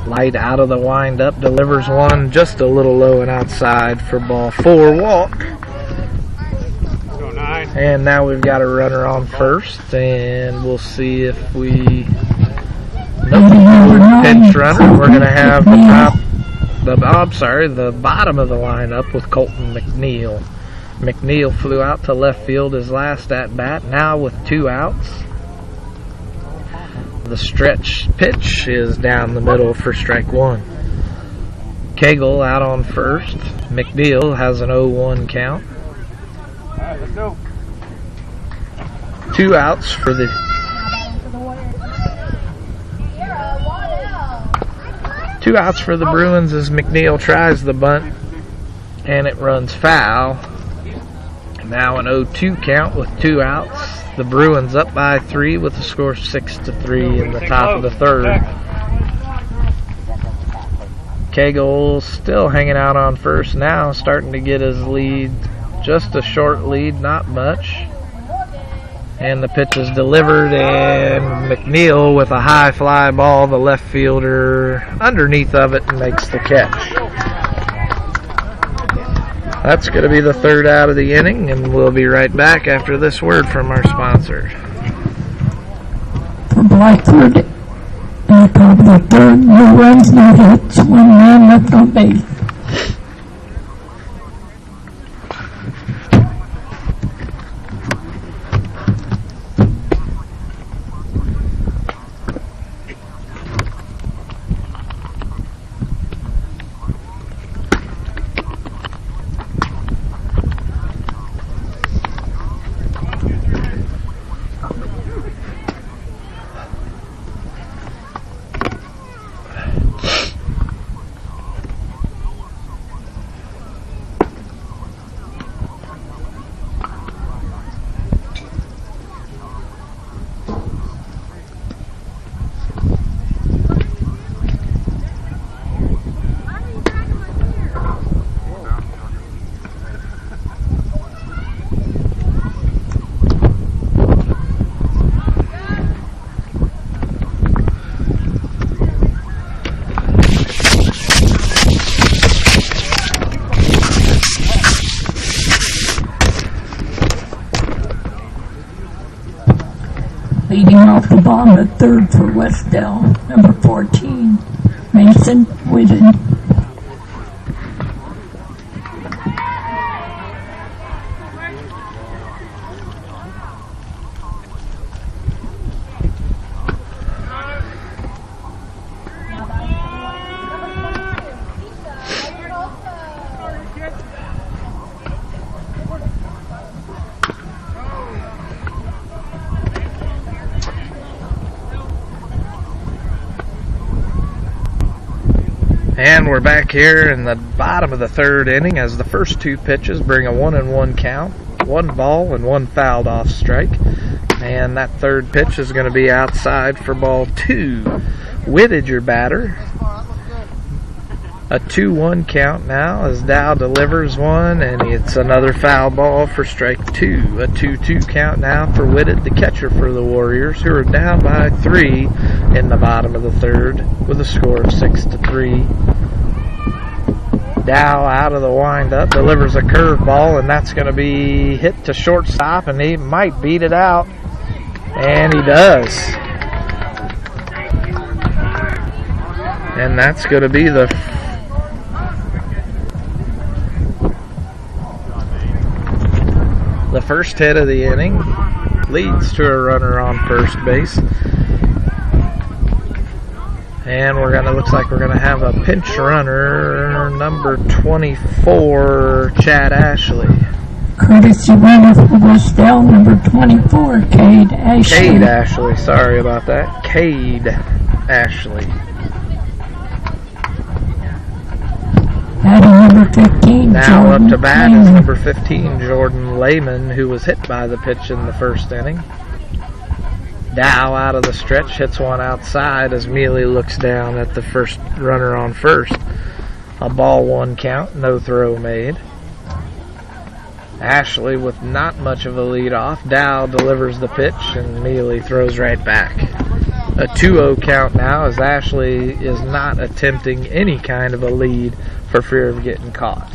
Light out of the windup, delivers one just a little low and outside for ball 4. Walk. Go 9. And now we've got a runner on first, and we'll see if we... Nope, pinch runner. We're going to have the bottom of the lineup with Colton McNeil. McNeil flew out to left field his last at-bat, now with 2 outs. The stretch pitch is down the middle for strike 1. Cagle out on first. McNeil has an 0-1 count. All right, let's go. 2 outs for the... Two outs for the Bruins as McNeil tries the bunt, and it runs foul. Now an 0-2 count with 2 outs. The Bruins up by 3 with a score 6-3 in the top of the third. Cagle still hanging out on first now, starting to get his lead. Just a short lead, not much. And the pitch is delivered, and McNeil with a high fly ball, the left fielder underneath of it, and makes the catch. That's going to be the 3rd out of the inning, and we'll be right back after this word from our sponsor. For Blackford, in the top of the 3rd, no runs, no hits, 1 man left on base. Leading off the bottom of the 3rd for Westdale, number 14, Mason Whitten. And we're back here in the bottom of the 3rd inning as the first 2 pitches bring a 1-1 count, 1 ball and 1 fouled off strike. And that 3rd pitch is going to be outside for ball 2. Whitted, your batter. A 2-1 count now as Dow delivers one, and it's another foul ball for strike 2. A 2-2 count now for Whitted, the catcher for the Warriors, who are down by 3 in the bottom of the 3rd with a score of 6-3. Dow out of the windup, delivers a curveball, and that's going to be hit to shortstop, and he might beat it out, and he does. And that's going to be the first hit of the inning. Leads to a runner on first base. And looks like we're gonna have a pinch runner, number 24, Chad Ashley. Courtesy runner for Westdale, number 24, Cade Ashley. Cade Ashley, sorry about that. Cade Ashley. Batting number 15, Now Jordan up to bat is Lehman. number 15, Jordan Lehman, who was hit by the pitch in the first inning. Dow out of the stretch, hits one outside as Mealy looks down at the first runner on first. A ball 1 count, no throw made. Ashley with not much of a lead off. Dow delivers the pitch and Mealy throws right back. A 2-0 count now as Ashley is not attempting any kind of a lead for fear of getting caught.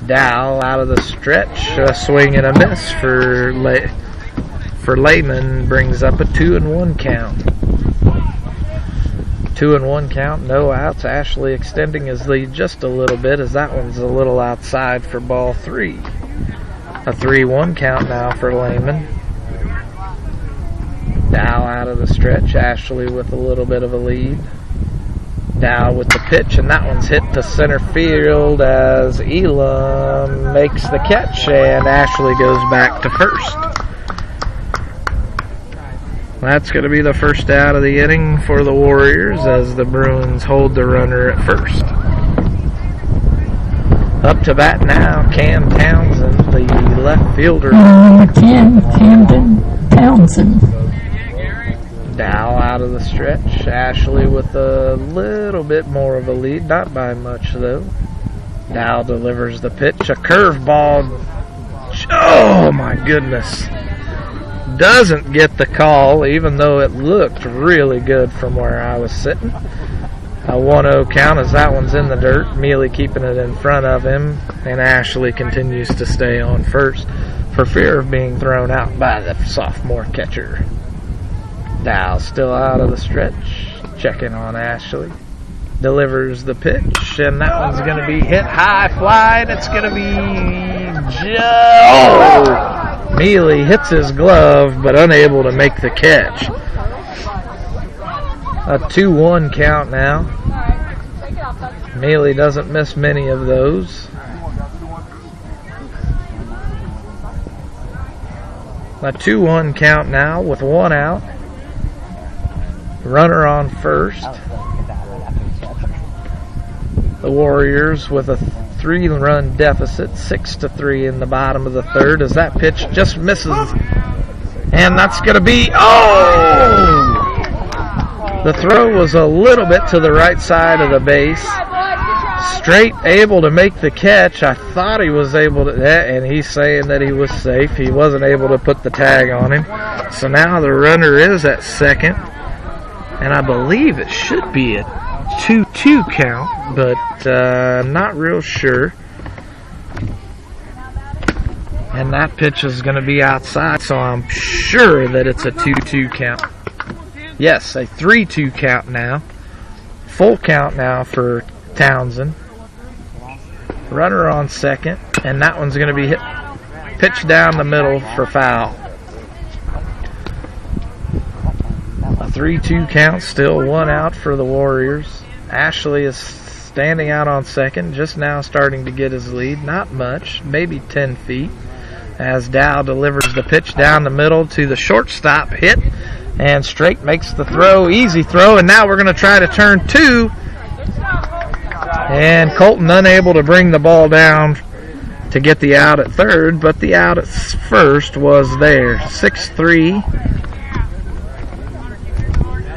Dow out of the stretch, a swing and a miss for Lehman, brings up a 2-1 count. 2-1 count, no outs. Ashley extending his lead just a little bit as that one's a little outside for ball 3. A 3-1 count now for Lehman. Dow out of the stretch, Ashley with a little bit of a lead. Dow with the pitch, and that one's hit to center field as Elam makes the catch, and Ashley goes back to first. That's going to be the first out of the inning for the Warriors as the Bruins hold the runner at first. Up to bat now, Cam Townsend, the left fielder. Camden Townsend. Dow out of the stretch. Ashley with a little bit more of a lead, not by much though. Dow delivers the pitch, a curveball. Oh my goodness. Doesn't get the call, even though it looked really good from where I was sitting. A 1-0 count as that one's in the dirt. Mealy keeping it in front of him, and Ashley continues to stay on first for fear of being thrown out by the sophomore catcher. Dow still out of the stretch, checking on Ashley. Delivers the pitch, and that one's going to be hit high fly, and it's going to be Mealy hits his glove, but unable to make the catch. A 2-1 count now. Mealy doesn't miss many of those. A 2-1 count now with 1 out. Runner on first. The Warriors with a 3-run deficit, 6-3 in the bottom of the third as that pitch just misses. And that's going to be, the throw was a little bit to the right side of the base. Straight able to make the catch. I thought he was able to, and he's saying that he was safe. He wasn't able to put the tag on him. So now the runner is at second. And I believe it should be a 2-2 count, but I'm not real sure. And that pitch is going to be outside, so I'm sure that it's a 2-2 count. Yes, a 3-2 count now. Full count now for Townsend. Runner on second, and that one's going to be hit, pitched down the middle for foul. A 3-2 count, still 1 out for the Warriors. Ashley is standing out on second, just now starting to get his lead. Not much, maybe 10 feet. As Dow delivers the pitch down the middle to the shortstop, hit, and straight makes the throw, easy throw, and now we're going to try to turn 2. And Colton unable to bring the ball down to get the out at third, but the out at first was there. 6-3.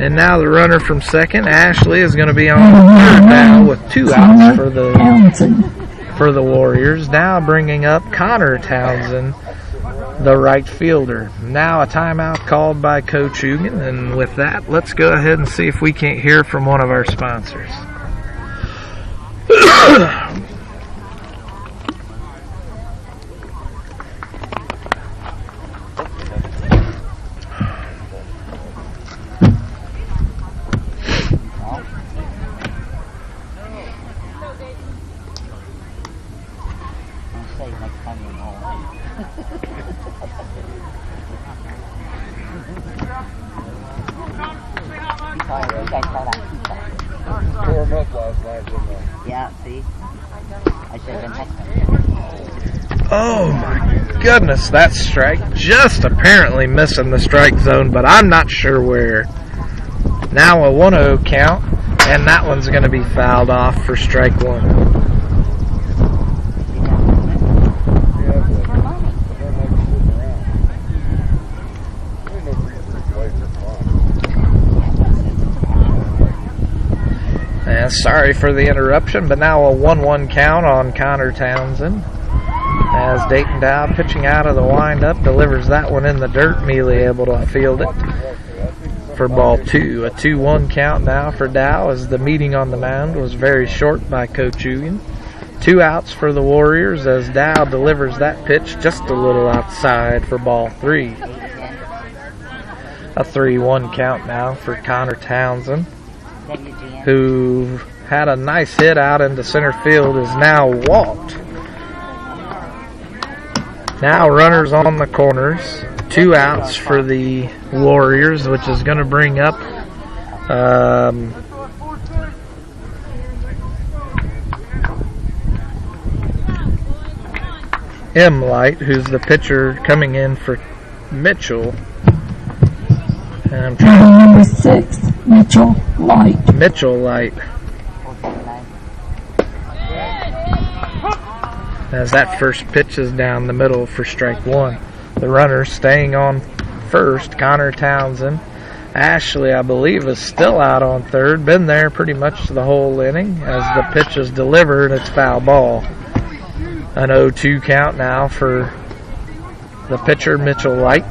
And now the runner from second, Ashley, is going to be on third now with 2 outs for the Warriors. Now bringing up Connor Townsend, the right fielder. Now a timeout called by Coach Hugan, and with that, let's go ahead and see if we can't hear from one of our sponsors. Yeah, see? I should have been texting. Oh my goodness, that strike just apparently missing the strike zone, but I'm not sure where. Now a 1-0 count, and that one's going to be fouled off for strike 1. Sorry for the interruption, but now a 1-1 count on Connor Townsend. As Dayton Dow pitching out of the windup delivers that one in the dirt. Mealy able to field it for ball 2. A 2-1 count now for Dow as the meeting on the mound was very short by Coach Hugan. 2 outs for the Warriors as Dow delivers that pitch just a little outside for ball 3. A 3-1 count now for Connor Townsend, who had a nice hit out into center field, is now walked. Now runners on the corners. 2 outs for the Warriors, which is going to bring up M. Light, who's the pitcher coming in for Mitchell. And number 6, Mitchell Light. Mitchell Light. As that first pitch is down the middle for strike 1. The runner staying on first, Connor Townsend. Ashley, I believe, is still out on third. Been there pretty much the whole inning as the pitch is delivered. It's foul ball. An 0-2 count now for the pitcher, Mitchell Light.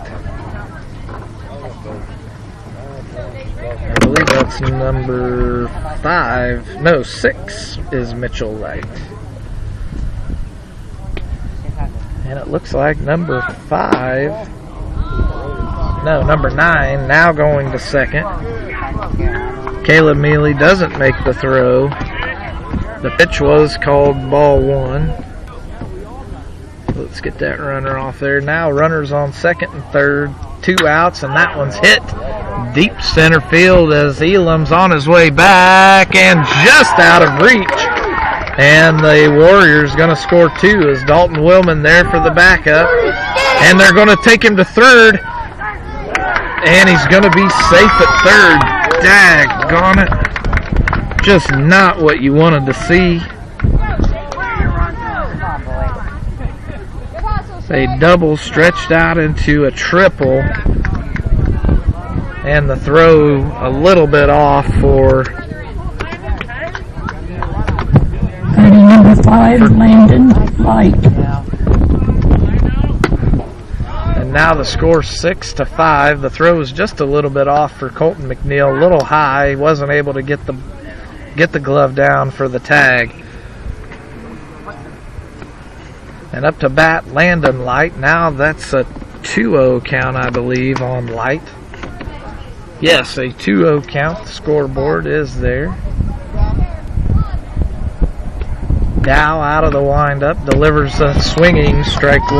I believe that's number 5. No, 6 is Mitchell Light. And it looks like number 9, now going to second. Caleb Mealy doesn't make the throw. The pitch was called ball 1. Let's get that runner off there. Now runners on second and third. 2 outs, and that one's hit deep center field as Elam's on his way back and just out of reach. And the Warriors going to score 2 as Dalton Willman there for the backup. And they're going to take him to third. And he's going to be safe at third. Daggone it. Just not what you wanted to see. A double stretched out into a triple. And the throw a little bit off for number 5, Landon Light. And now the score 6-5. The throw is just a little bit off for Colton McNeil, a little high. Wasn't able to get the glove down for the tag. And up to bat, Landon Light. Now that's a 2-0 count, I believe, on Light. Yes, a 2-0 count. The scoreboard is there. Dow out of the windup, delivers a swinging strike 1.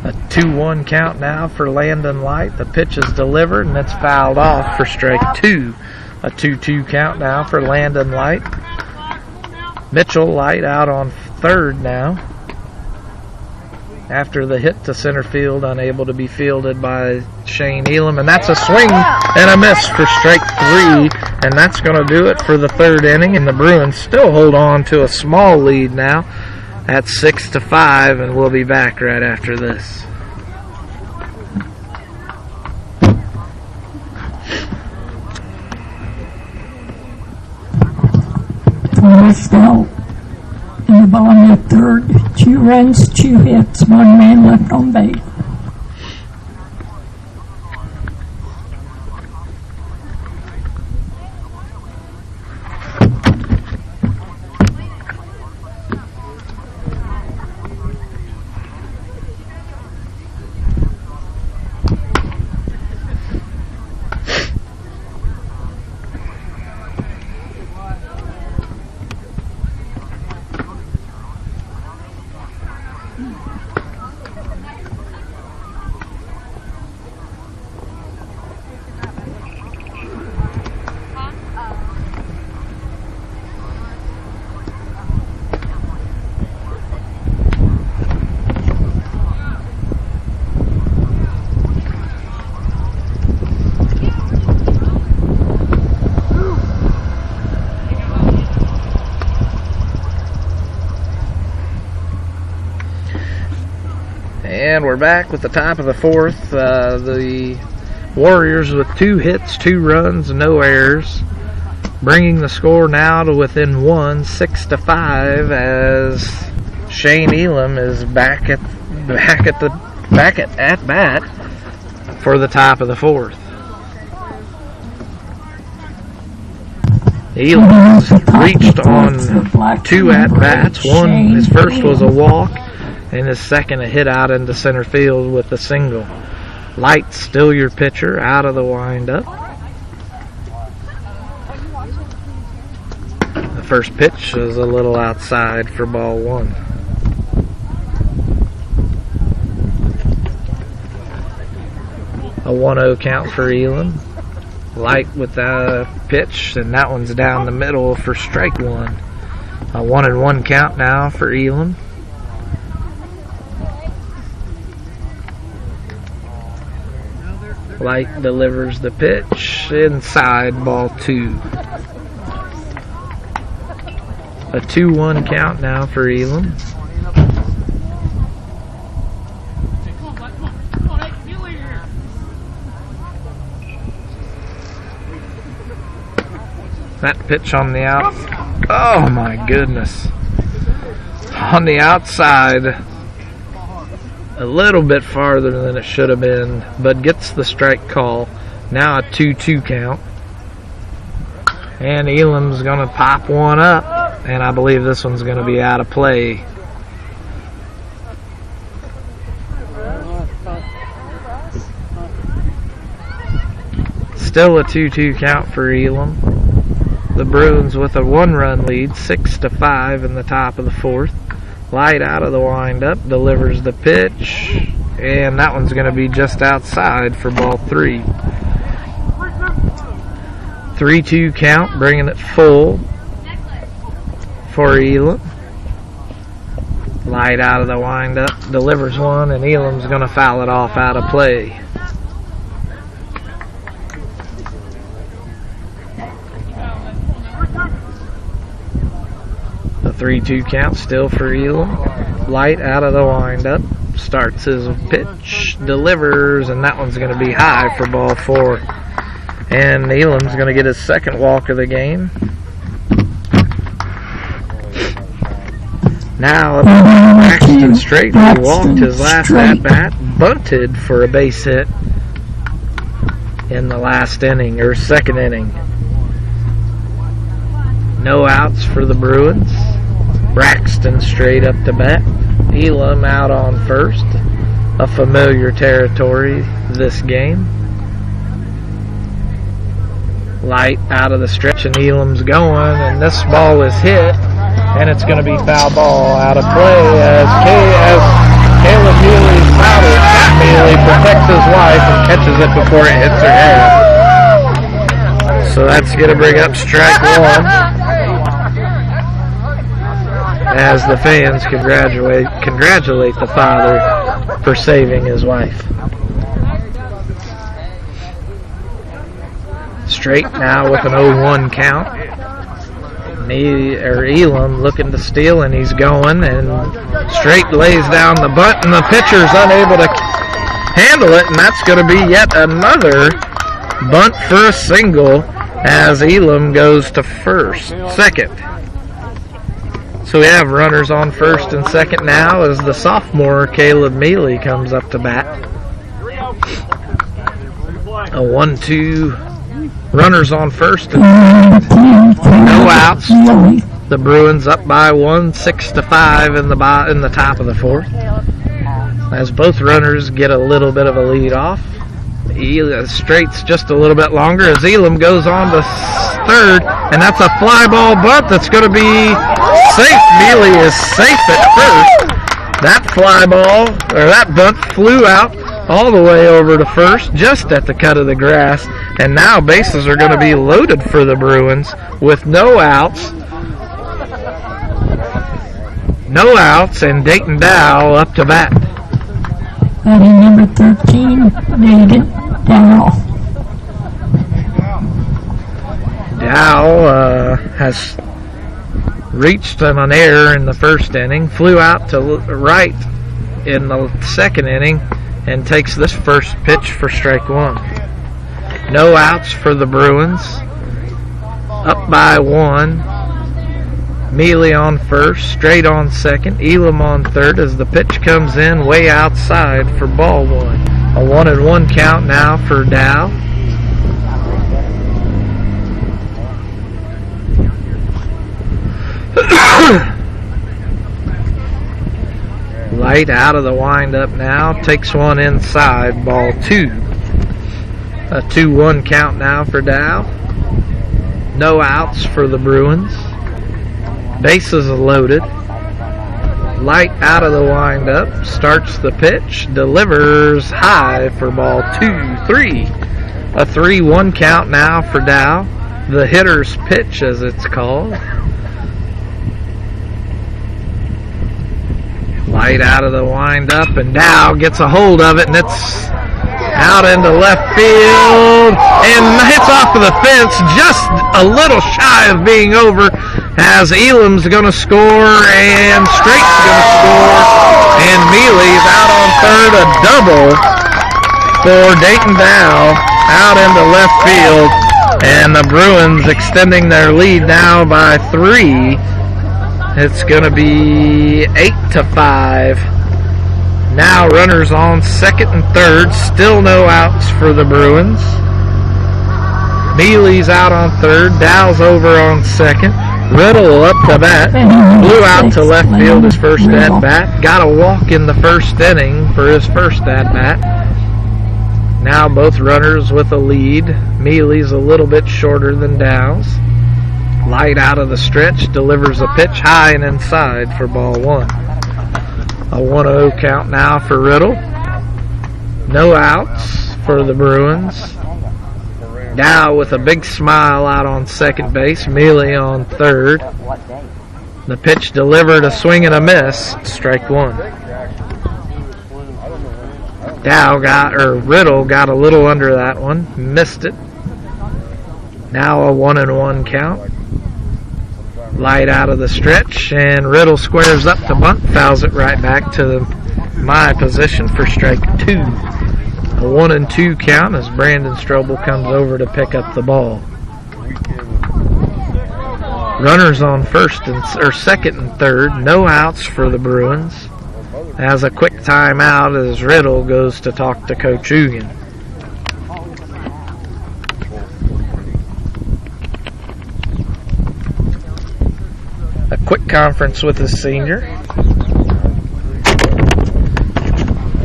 A 2-1 count now for Landon Light. The pitch is delivered and it's fouled off for strike 2. A 2-2 count now for Landon Light. Mitchell Light out on third now. After the hit to center field, unable to be fielded by Shane Elam. And that's a swing and a miss for strike 3. And that's going to do it for the third inning. And the Bruins still hold on to a small lead now at 6-5. And we'll be back right after this. First out in the bottom of third. 2 runs, 2 hits, 1 man left on base. And we're back with the top of the fourth. The Warriors with 2 hits, 2 runs, no errors, bringing the score now to within 1, 6-5, as Shane Elam is back at bat for the top of the fourth. Elam's reached on 2 at-bats. One, his first was a walk, and his second a hit out into center field with a single. Light, still your pitcher, out of the windup. The first pitch is a little outside for ball 1. A 1-0 count for Elam. Light with the pitch, and that one's down the middle for strike 1. A 1-1 count now for Elam. Light delivers the pitch inside, ball 2. A 2-1 count now for Elam. That pitch on the out. Oh my goodness. On the outside. A little bit farther than it should have been, but gets the strike call. Now a 2-2 count. And Elam's going to pop one up, and I believe this one's going to be out of play. Still a 2-2 count for Elam. The Bruins with a 1-run lead, 6-5 in the top of the 4th. Light out of the windup, delivers the pitch, and that one's going to be just outside for ball 3. 3-2 count, bringing it full for Elam. Light out of the windup, delivers one, and Elam's going to foul it off out of play. The 3-2 count still for Elam. Light out of the windup, starts his pitch, delivers, and that one's going to be high for ball 4. And Elam's going to get his second walk of the game. Now, Braxton Straight, who walked his last at-bat, bunted for a base hit in the last inning, or second inning. No outs for the Bruins. Braxton Straight up to bat. Elam out on first. A familiar territory this game. Light out of the stretch, and Elam's going, and this ball is hit, and it's going to be foul ball out of play as Caleb Mealy's foul. Pat Mealy protects his wife and catches it before it hits her head. So that's going to bring up strike 1 as the fans congratulate the father for saving his wife. Straight now with an 0-1 count. Elam looking to steal, and he's going, and Straight lays down the bunt, and the pitcher's unable to handle it, and that's going to be yet another bunt for a single as Elam goes to second. So we have runners on first and second now as the sophomore Caleb Mealy comes up to bat. A 1-2. Runners on first and no outs. The Bruins up by 1, 6-5 in the top of the 4th. As both runners get a little bit of a lead off. Straight's just a little bit longer as Elam goes on to third, and that's a fly ball bunt that's going to be safe. Mealy is safe at first. That fly ball, or that bunt, flew out all the way over to first, just at the cut of the grass, and now bases are going to be loaded for the Bruins with no outs. No outs, and Dayton Dow up to bat. Batting number 13, Dayton Dow. Dow has reached on an error in the first inning, flew out to right in the second inning, and takes this first pitch for strike 1. No outs for the Bruins. Up by 1. Mealy on first, Straight on second, Elam on third as the pitch comes in way outside for ball 1. A 1-1 count now for Dow. Light out of the windup now, takes one inside, ball 2. A 2-1 count now for Dow. No outs for the Bruins. Bases loaded. Light out of the windup, starts the pitch, delivers high for ball 2-3. A 3-1 count now for Dow. The hitter's pitch, as it's called. Light out of the windup, and Dow gets a hold of it, and it's out into left field, and hits off of the fence, just a little shy of being over, as Elam's going to score, and Straight's going to score, and Mealy's out on third, a double for Dayton Dow, out into left field, and the Bruins extending their lead now by 3. It's going to be 8-5. Now runners on second and third. Still no outs for the Bruins. Mealy's out on third. Dow's over on second. Riddle up to bat. Blew out to left field his first at-bat. Got a walk in the first inning for his first at-bat. Now both runners with a lead. Mealy's a little bit shorter than Dow's. Light out of the stretch, delivers a pitch high and inside for ball 1. A 1-0 count now for Riddle. No outs for the Bruins. Dow with a big smile out on second base. Mealy on third. The pitch delivered, a swing and a miss. Strike 1. Riddle got a little under that one. Missed it. Now a 1-1 count. Light out of the stretch, and Riddle squares up to bunt, fouls it right back to my position for strike 2. A 1-2 count as Brandon Strobel comes over to pick up the ball. Runners on second and third, no outs for the Bruins. Has a quick timeout as Riddle goes to talk to Coach Hugan. A quick conference with his senior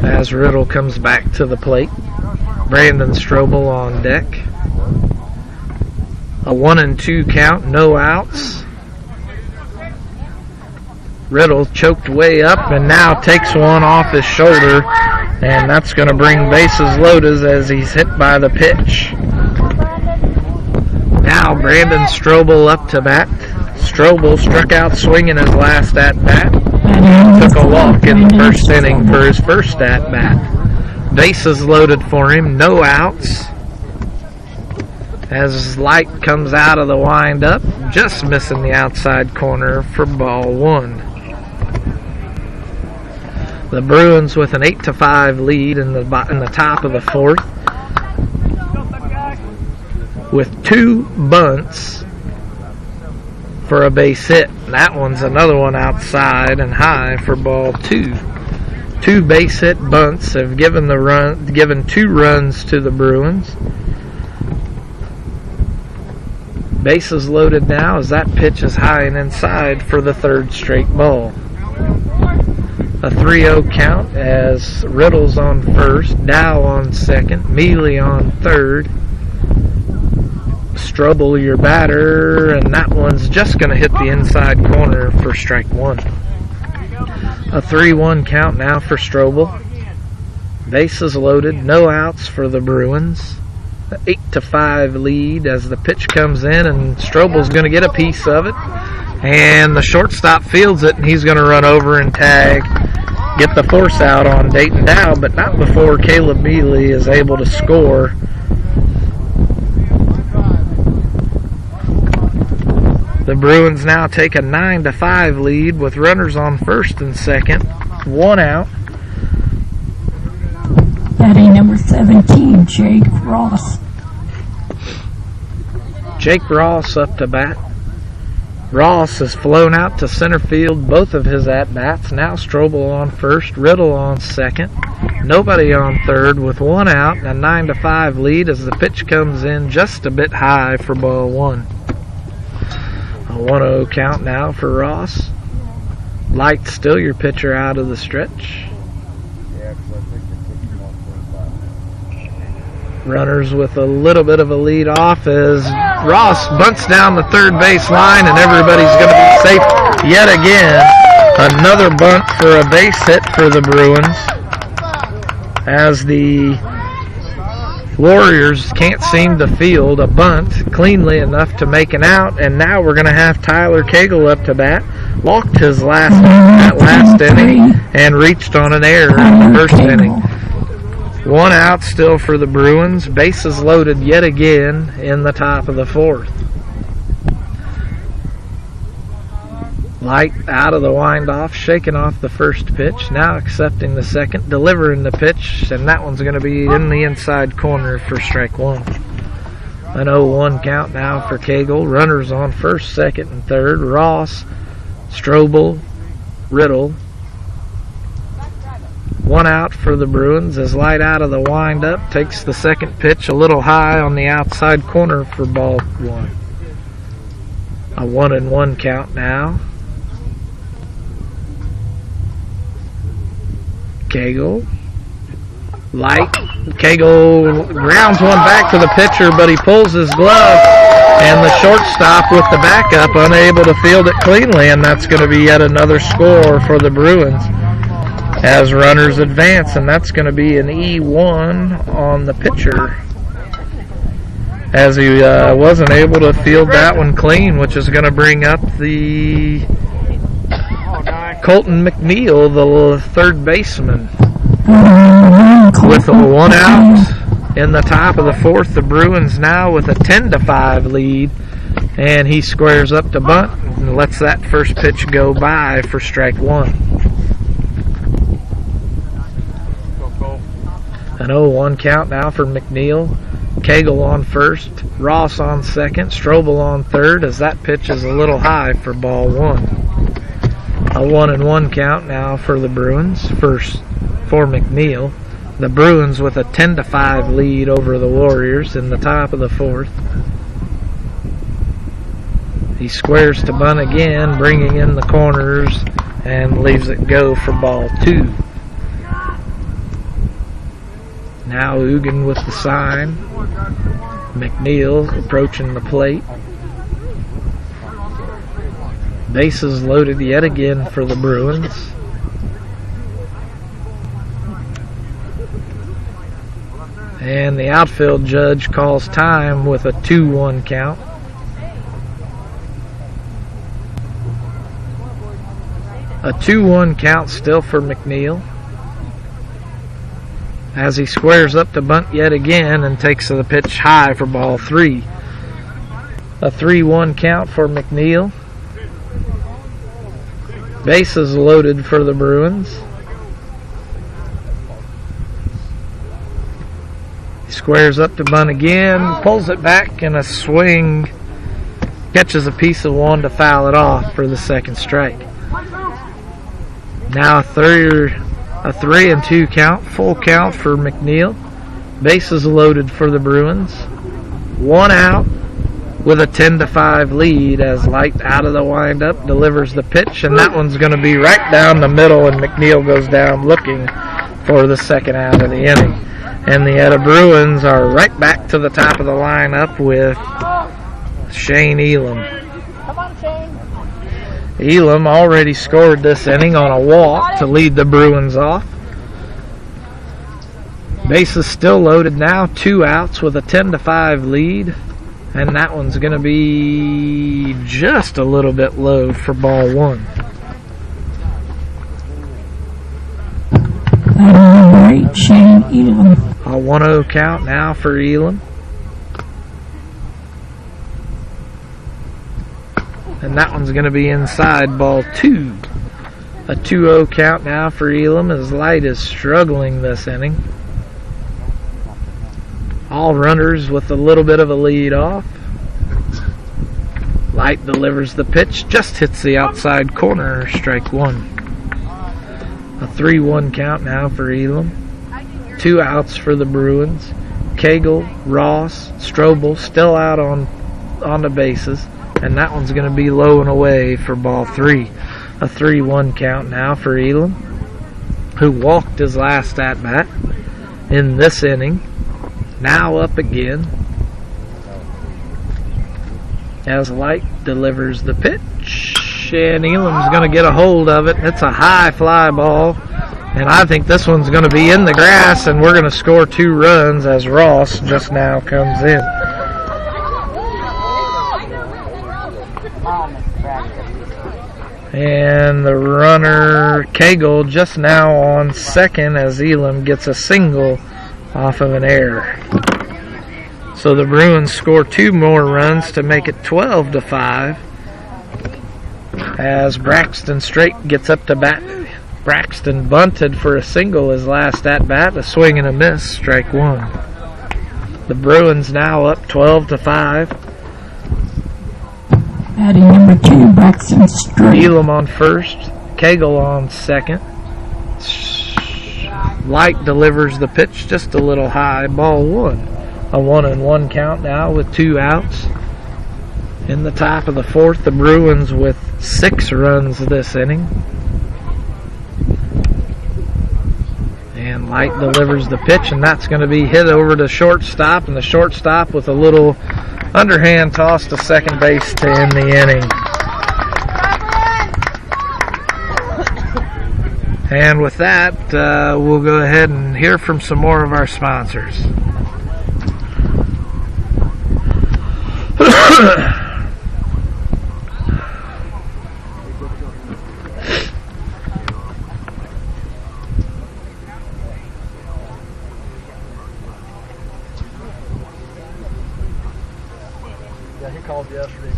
as Riddle comes back to the plate. Brandon Strobel on deck. A 1-2 count, no outs. Riddle choked way up and now takes one off his shoulder, and that's going to bring bases loaded as he's hit by the pitch. Now Brandon Strobel up to bat. Strobel struck out swinging his last at-bat. Took a walk in the first inning for his first at-bat. Bases loaded for him, no outs. As Light comes out of the windup, just missing the outside corner for ball 1. The Bruins with an 8-5 lead in the top of the 4th. With 2 bunts for a base hit. That one's another one outside and high for ball 2. 2 base hit bunts have given 2 runs to the Bruins. Bases loaded now as that pitch is high and inside for the 3rd straight ball. A 3-0 count as Riddle's on first, Dow on second, Mealy on third. Strobel, your batter, and that one's just going to hit the inside corner for strike 1. A 3-1 count now for Strobel. Bases loaded, no outs for the Bruins. An 8-5 lead as the pitch comes in, and Strobel's going to get a piece of it. And the shortstop fields it, and he's going to run over and tag, get the force out on Dayton Dow, but not before Caleb Mealy is able to score. The Bruins now take a 9-5 lead with runners on first and second. 1 out. Batting number 17, Jake Ross. Jake Ross up to bat. Ross has flown out to center field both of his at-bats. Now Strobel on first, Riddle on second. Nobody on third with 1 out and a 9-5 lead as the pitch comes in just a bit high for ball 1. A 1-0 count now for Ross. Light still your pitcher out of the stretch. Runners with a little bit of a lead off as Ross bunts down the third base line, and everybody's going to be safe yet again. Another bunt for a base hit for the Bruins, as the Warriors can't seem to field a bunt cleanly enough to make an out, and now we're going to have Tyler Cagle up to bat. Walked his last inning and reached on an error in the first inning. 1 out still for the Bruins. Bases loaded yet again in the top of the 4th. Light out of the windoff, shaking off the first pitch, now accepting the second, delivering the pitch, and that one's going to be in the inside corner for strike 1. An 0-1 count now for Cagle. Runners on first, second, and third. Ross, Strobel, Riddle. 1 out for the Bruins as Light out of the windup takes the second pitch a little high on the outside corner for ball 1. A 1-1 count now. Cagle. Light. Cagle grounds one back to the pitcher, but he pulls his glove, and the shortstop with the backup unable to field it cleanly, and that's going to be yet another score for the Bruins as runners advance, and that's going to be an E1 on the pitcher, as he wasn't able to field that one clean, which is going to bring up the Colton McNeil, the third baseman. With a 1 out in the top of the 4th, the Bruins now with a 10-5 lead, and he squares up to bunt and lets that first pitch go by for strike 1. An 0-1 count now for McNeil. Cagle on first, Ross on second, Strobel on third, as that pitch is a little high for ball 1. A 1-1 count now for the Bruins, first for McNeil. The Bruins with a 10-5 lead over the Warriors in the top of the 4th. He squares to bunt again, bringing in the corners, and leaves it go for ball 2. Now Ugan with the sign. McNeil approaching the plate. Bases loaded yet again for the Bruins. And the outfield judge calls time with a 2-1 count. A 2-1 count still for McNeil, as he squares up to bunt yet again and takes the pitch high for ball 3. A 3-1 count for McNeil. Bases loaded for the Bruins. He squares up to bunt again, pulls it back in a swing, catches a piece of one to foul it off for the second strike. Now a 3-2 count, full count for McNeil. Bases loaded for the Bruins. 1 out with a 10-5 lead as Light out of the windup delivers the pitch, and that one's going to be right down the middle, and McNeil goes down looking for the second out of the inning. And the Bruins are right back to the top of the lineup with Shane Elam. Come on, Shane. Elam already scored this inning on a walk to lead the Bruins off. Bases still loaded now, 2 outs with a 10-5 lead, and that one's going to be just a little bit low for ball 1. Right, Shane Elam. A 1-0 count now for Elam. And that one's going to be inside ball 2. A 2-0 count now for Elam as Light is struggling this inning. All runners with a little bit of a lead off. Light delivers the pitch, just hits the outside corner, strike 1. A 3-1 count now for Elam. 2 outs for the Bruins. Cagle, Ross, Strobel still out on the bases, and that one's going to be low and away for ball 3. A 3-1 count now for Elam, who walked his last at-bat in this inning. Now up again as Light delivers the pitch, and Elam's going to get a hold of it. It's a high fly ball, and I think this one's going to be in the grass, and we're going to score 2 runs as Ross just now comes in. And the runner, Cagle, just now on second as Elam gets a single off of an error. So the Bruins score 2 more runs to make it 12-5 as Braxton Straight gets up to bat. Braxton bunted for a single his last at-bat, a swing and a miss, strike 1. The Bruins now up 12-5. Batting number 2, Braxton Straight. Elam on first, Cagle on second. Light delivers the pitch just a little high, ball 1. A 1-1 count now with 2 outs. In the top of the 4th, the Bruins with 6 runs this inning. And Light delivers the pitch, and that's going to be hit over to shortstop, and the shortstop with a little underhand toss to second base to end the inning. And with that, we'll go ahead and hear from some more of our sponsors. Yeah, he called yesterday.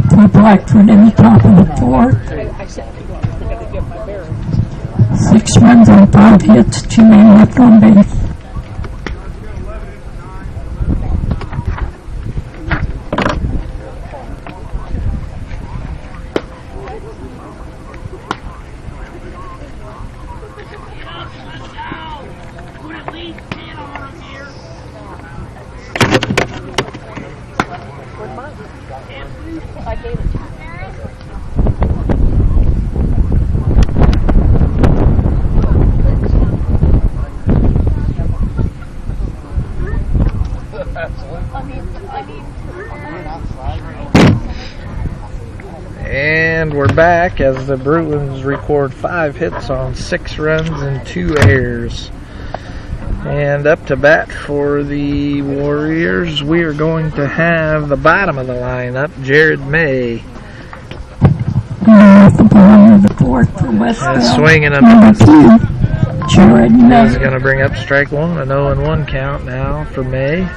For Blackford in the top of the 4th. 6 runs on 5 hits, 2 men left on base. I gave it to you. And we're back as the Bruins record 5 hits on 6 runs and 2 errors. And up to bat for the Warriors, we are going to have the bottom of the lineup, Jared May. Off the bottom of the 4th for Westville. Swinging a number 2, Jared May. Is going to bring up strike 1, an 0-1 count now for May.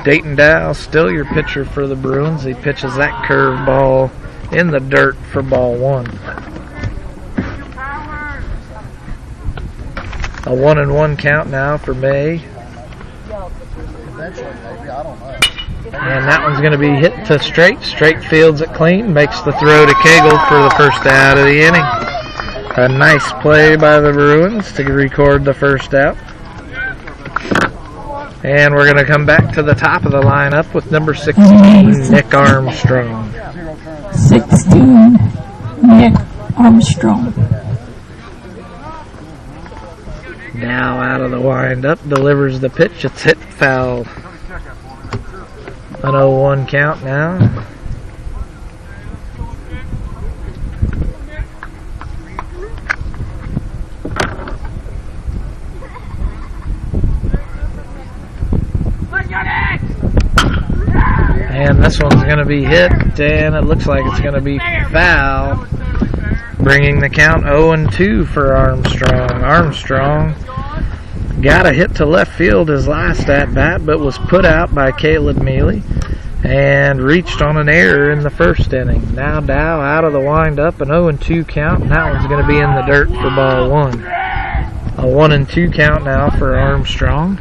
Dayton Dow, still your pitcher for the Bruins. He pitches that curveball in the dirt for ball 1. A 1-1 count now for May. And that one's going to be hit to Straight. Straight fields it clean, makes the throw to Cagle for the first out of the inning. A nice play by the Bruins to record the first out. And we're going to come back to the top of the lineup with number 16, Nick Armstrong. 16, Nick Armstrong. Now out of the windup, delivers the pitch. It's hit foul. An 0-1 count now. And this one's going to be hit, and it looks like it's going to be foul, bringing the count 0-2 for Armstrong. Armstrong got a hit to left field his last at-bat, but was put out by Caleb Mealy and reached on an error in the first inning. Now Dow out of the windup, an 0-2 count, and that one's going to be in the dirt for ball 1. A 1-2 count now for Armstrong.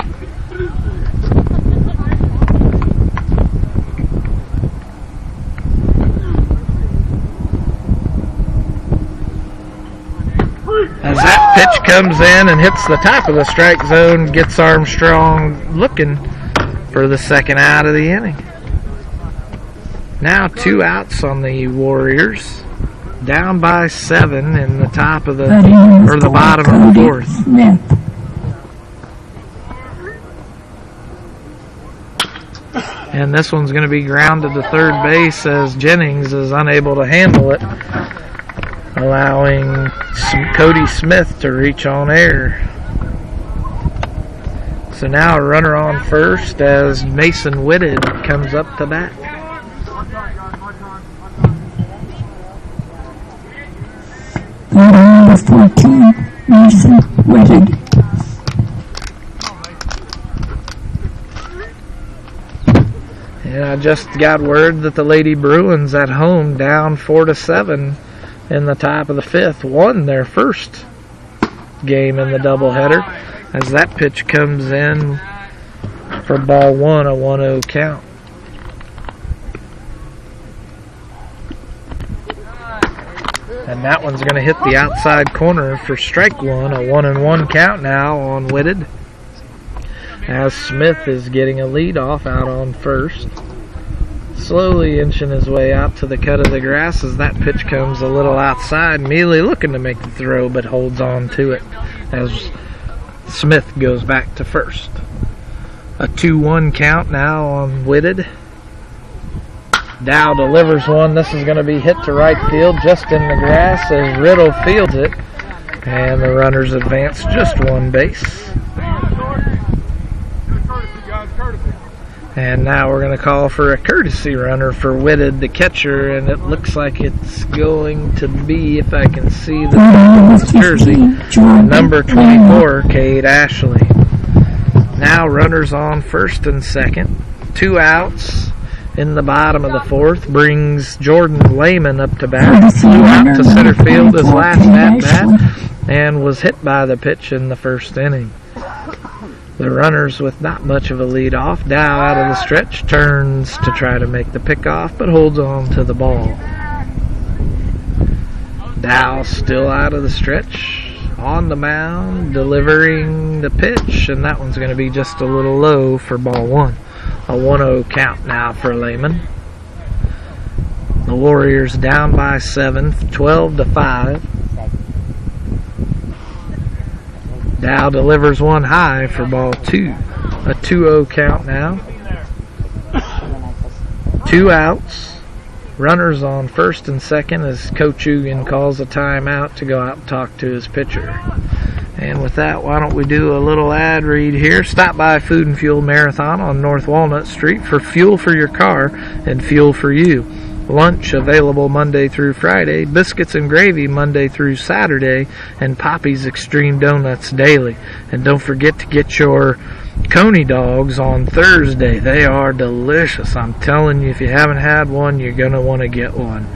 As that pitch comes in and hits the top of the strike zone, gets Armstrong looking for the second out of the inning. Now 2 outs on the Warriors, down by 7 in the top of the bottom of the 4th. Smith. And this one's going to be grounded to third base as Jennings is unable to handle it, allowing Cody Smith to reach on air. So now a runner on first as Mason Whitted comes up to bat. Number 14, Mason Whitted. And I just got word that the Lady Bruins at home, down 4-7 in the top of the 5th, won their first game in the doubleheader as that pitch comes in for ball 1, a 1-0 count. And that one's going to hit the outside corner for strike 1, a 1-1 count now on Whitted, as Smith is getting a lead off out on first. Slowly inching his way out to the cut of the grass as that pitch comes a little outside. Mealy looking to make the throw, but holds on to it as Smith goes back to first. A 2-1 count now on Whitted. Dow delivers one. This is going to be hit to right field just in the grass as Riddle fields it. And the runners advance just 1 base. And now we're going to call for a courtesy runner for Whitted, the catcher, and it looks like it's going to be, if I can see the jersey, number 24, Cade Ashley. Now runners on first and second. 2 outs in the bottom of the 4th brings Jordan Lehman up to bat. Flew out to center field his last at-bat and was hit by the pitch in the first inning. The runners with not much of a lead off. Dow out of the stretch turns to try to make the pickoff, but holds on to the ball. Dow still out of the stretch, on the mound, delivering the pitch, and that one's going to be just a little low for ball 1. A 1-0 count now for Lehman. The Warriors down by 7, 12-5. Dow delivers one high for ball 2. A 2-0 count now. 2 outs. Runners on first and second as Coach Ugan calls a timeout to go out and talk to his pitcher. And with that, why don't we do a little ad read here. Stop by Food and Fuel Marathon on North Walnut Street for fuel for your car and fuel for you. Lunch available Monday through Friday, biscuits and gravy Monday through Saturday, and Poppy's Extreme Donuts daily. And don't forget to get your Coney dogs on Thursday. They are delicious. I'm telling you, if you haven't had one, you're going to want to get one.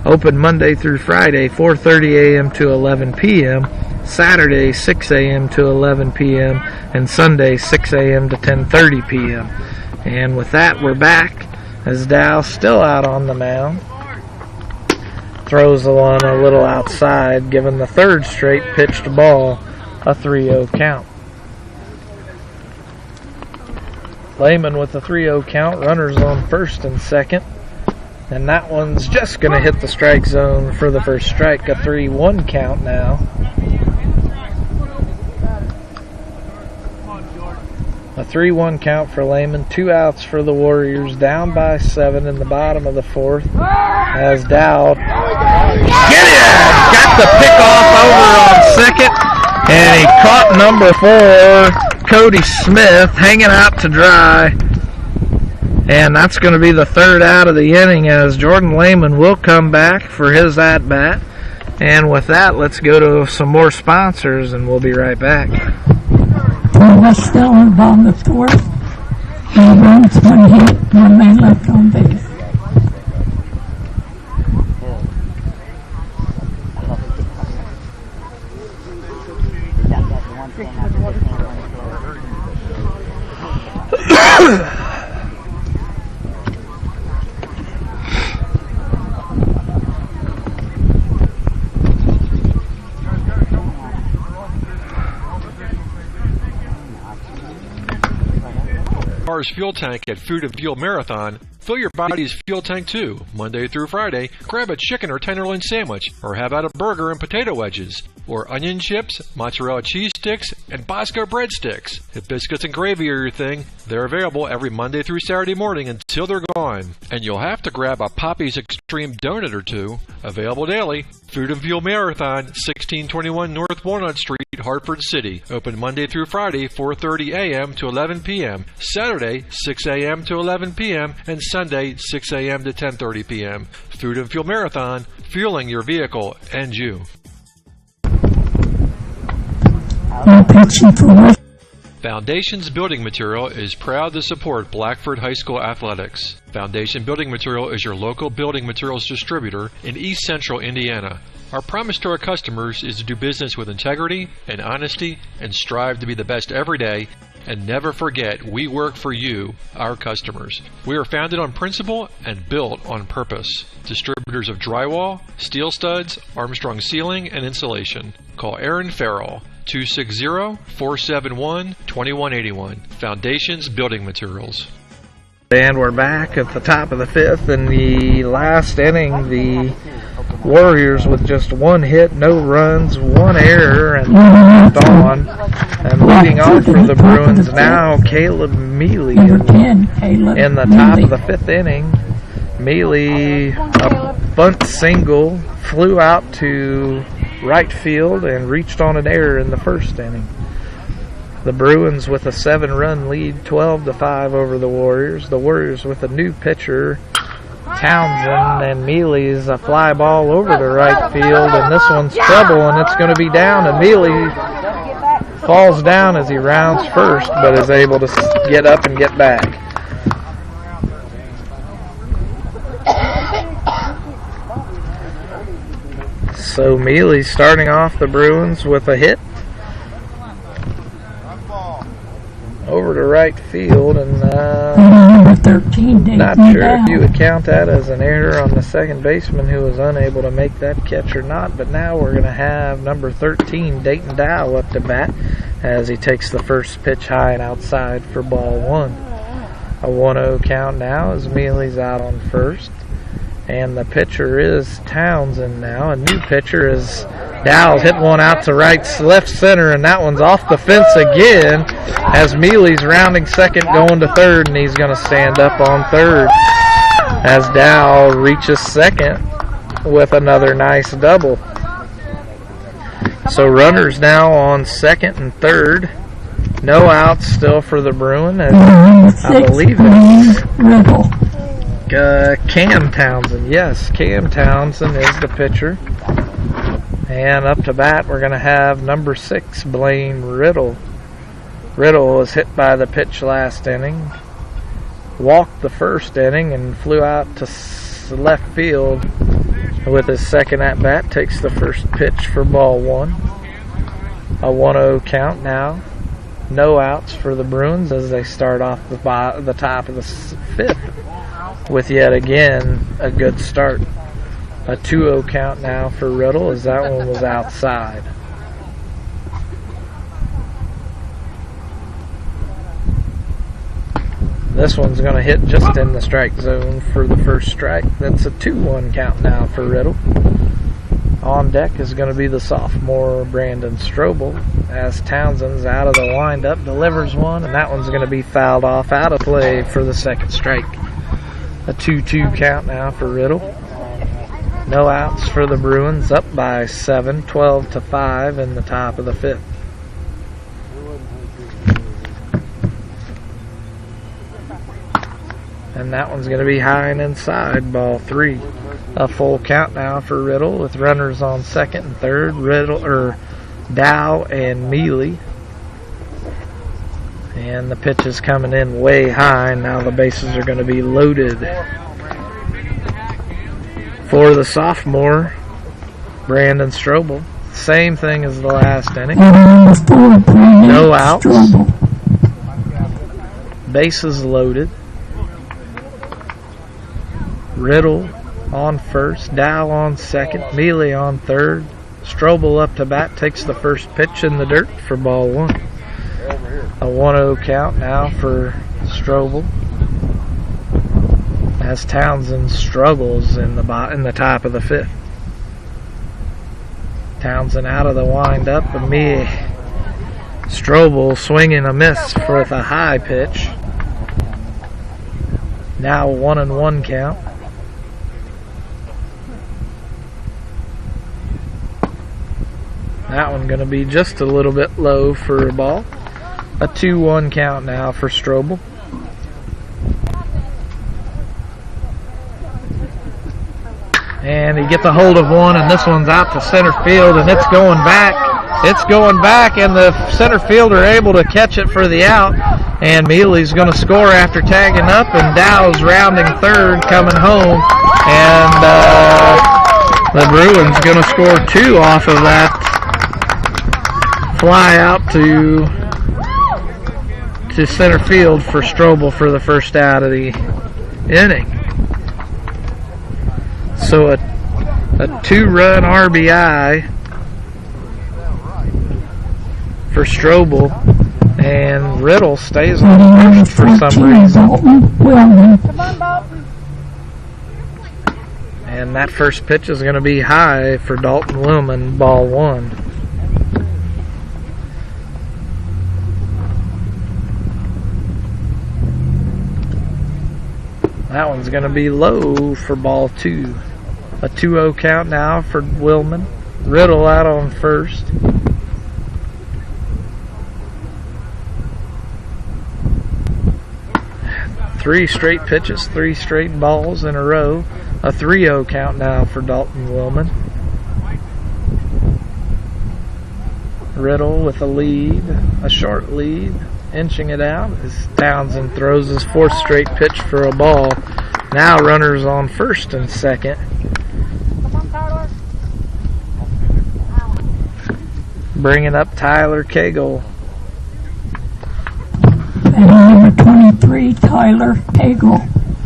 Open Monday through Friday, 4:30 a.m. to 11 p.m., Saturday, 6 a.m. to 11 p.m., and Sunday, 6 a.m. to 10:30 p.m. And with that, we're back. As Dow still out on the mound. Throws the one a little outside, giving the 3rd straight pitched ball a 3-0 count. Lehman with the 3-0 count, runners on first and second. And that one's just going to hit the strike zone for the first strike, a 3-1 count now. A 3-1 count for Lehman. 2 outs for the Warriors, down by 7 in the bottom of the 4th. As Dow got the pickoff over on second, and he caught number 4, Cody Smith, hanging out to dry. And that's going to be the 3rd out of the inning as Jordan Lehman will come back for his at-bat. And with that, let's go to some more sponsors, and we'll be right back. Was still on the 4th. He runs 1 hit, 1 man left on base. Mars fuel tank at Food and Fuel Marathon, fill your body's fuel tank too. Monday through Friday, grab a chicken or tenderloin sandwich, or have out a burger and potato wedges, or onion chips, mozzarella cheese sticks, and Bosco breadsticks. If biscuits and gravy are your thing, they're available every Monday through Saturday morning until they're gone. And you'll have to grab a Poppy's Extreme donut or two, available daily. Food and Fuel Marathon, 1621 North Walnut Street, Hartford City. Open Monday through Friday, 4:30 a.m. to 11 p.m. Saturday, 6 a.m. to 11 p.m. and Sunday, 6 a.m. to 10:30 p.m. Food and Fuel Marathon, fueling your vehicle and you. Foundations Building Material is proud to support Blackford High School athletics. Foundation Building Material is your local building materials distributor in East Central Indiana. Our promise to our customers is to do business with integrity and honesty and strive to be the best every day, and never forget we work for you, our customers. We are founded on principle and built on purpose. Distributors of drywall, steel studs, Armstrong ceiling, and insulation. Call Aaron Farrell, 260-471-2181. Foundations Building Materials. And we're back at the top of the fifth. In the last inning, the Warriors with just one hit, no runs, one error, and moved on. And leading off for the Bruins now, Caleb Mealy in the top of the fifth inning. Mealy, a bunt single, flew out to right field and reached on an error in the first inning. The Bruins with a 7-run lead, 12-5 over the Warriors. The Warriors with a new pitcher, Townsend, and Mealy's a fly ball over to right field, and this one's trouble, and it's going to be down, and Mealy falls down as he rounds first, but is able to get up and get back. So Mealy starting off the Bruins with a hit over to right field, and not sure if you would count that as an error on the second baseman who was unable to make that catch or not, but now we're going to have number 13, Dayton Dow, up to bat as he takes the first pitch high and outside for ball one. A 1-0 count now as Mealy's out on first. And the pitcher is Townsend now. A new pitcher is Dow's hit one out to left center, and that one's off the fence again as Mealy's rounding second, going to third, and he's going to stand up on third as Dow reaches second with another nice double. So runners now on second and third. No outs still for the Bruin, as I believe it's Cam Townsend. Yes, Cam Townsend is the pitcher. And up to bat, we're going to have number 6, Blaine Riddle. Riddle was hit by the pitch last inning, walked the first inning, and flew out to left field with his second at bat. Takes the first pitch for ball one. A 1-0 count now. No outs for the Bruins as they start off the top of the fifth with yet again a good start. A 2-0 count now for Riddle as that one was outside. This one's going to hit just in the strike zone for the first strike. That's a 2-1 count now for Riddle. On deck is going to be the sophomore Brandon Strobel as Townsend's out of the windup, delivers one, and that one's going to be fouled off out of play for the second strike. A 2-2 count now for Riddle. No outs for the Bruins, up by 7, 12-5 in the top of the fifth. And that one's going to be high and inside, ball 3. A full count now for Riddle with runners on second and third, Dow and Mealy. And the pitch is coming in way high, and now the bases are going to be loaded. For the sophomore, Brandon Strobel, same thing as the last inning. No outs. Bases loaded. Riddle on first, Dow on second, Mealy on third. Strobel up to bat, takes the first pitch in the dirt for ball one. A 1-0 count now for Strobel, as Townsend struggles in the top of the 5th. Townsend out of the windup, and Strobel swinging a miss with a high pitch. Now 1-1 count. That one going to be just a little bit low for a ball. A 2-1 count now for Strobel. And he gets a hold of one, and this one's out to center field, and it's going back. It's going back, and the center fielder able to catch it for the out. And Mealy's going to score after tagging up, and Dow's rounding third, coming home. And the Bruins going to score 2 off of that fly out to center field for Strobel for the first out of the inning. So a 2-run RBI for Strobel, and Riddle stays on first for some reason. And that first pitch is going to be high for Dalton Willman, ball 1. That one's going to be low for ball 2. A 2-0 count now for Willman. Riddle out on first. Three straight pitches, 3 straight balls in a row. A 3-0 count now for Dalton Willman. Riddle with a lead, a short lead, inching it out as Townsend throws his 4th straight pitch for a ball. Now runners on first and second. Bringing up Tyler Cagle. And number 23, Tyler Cagle.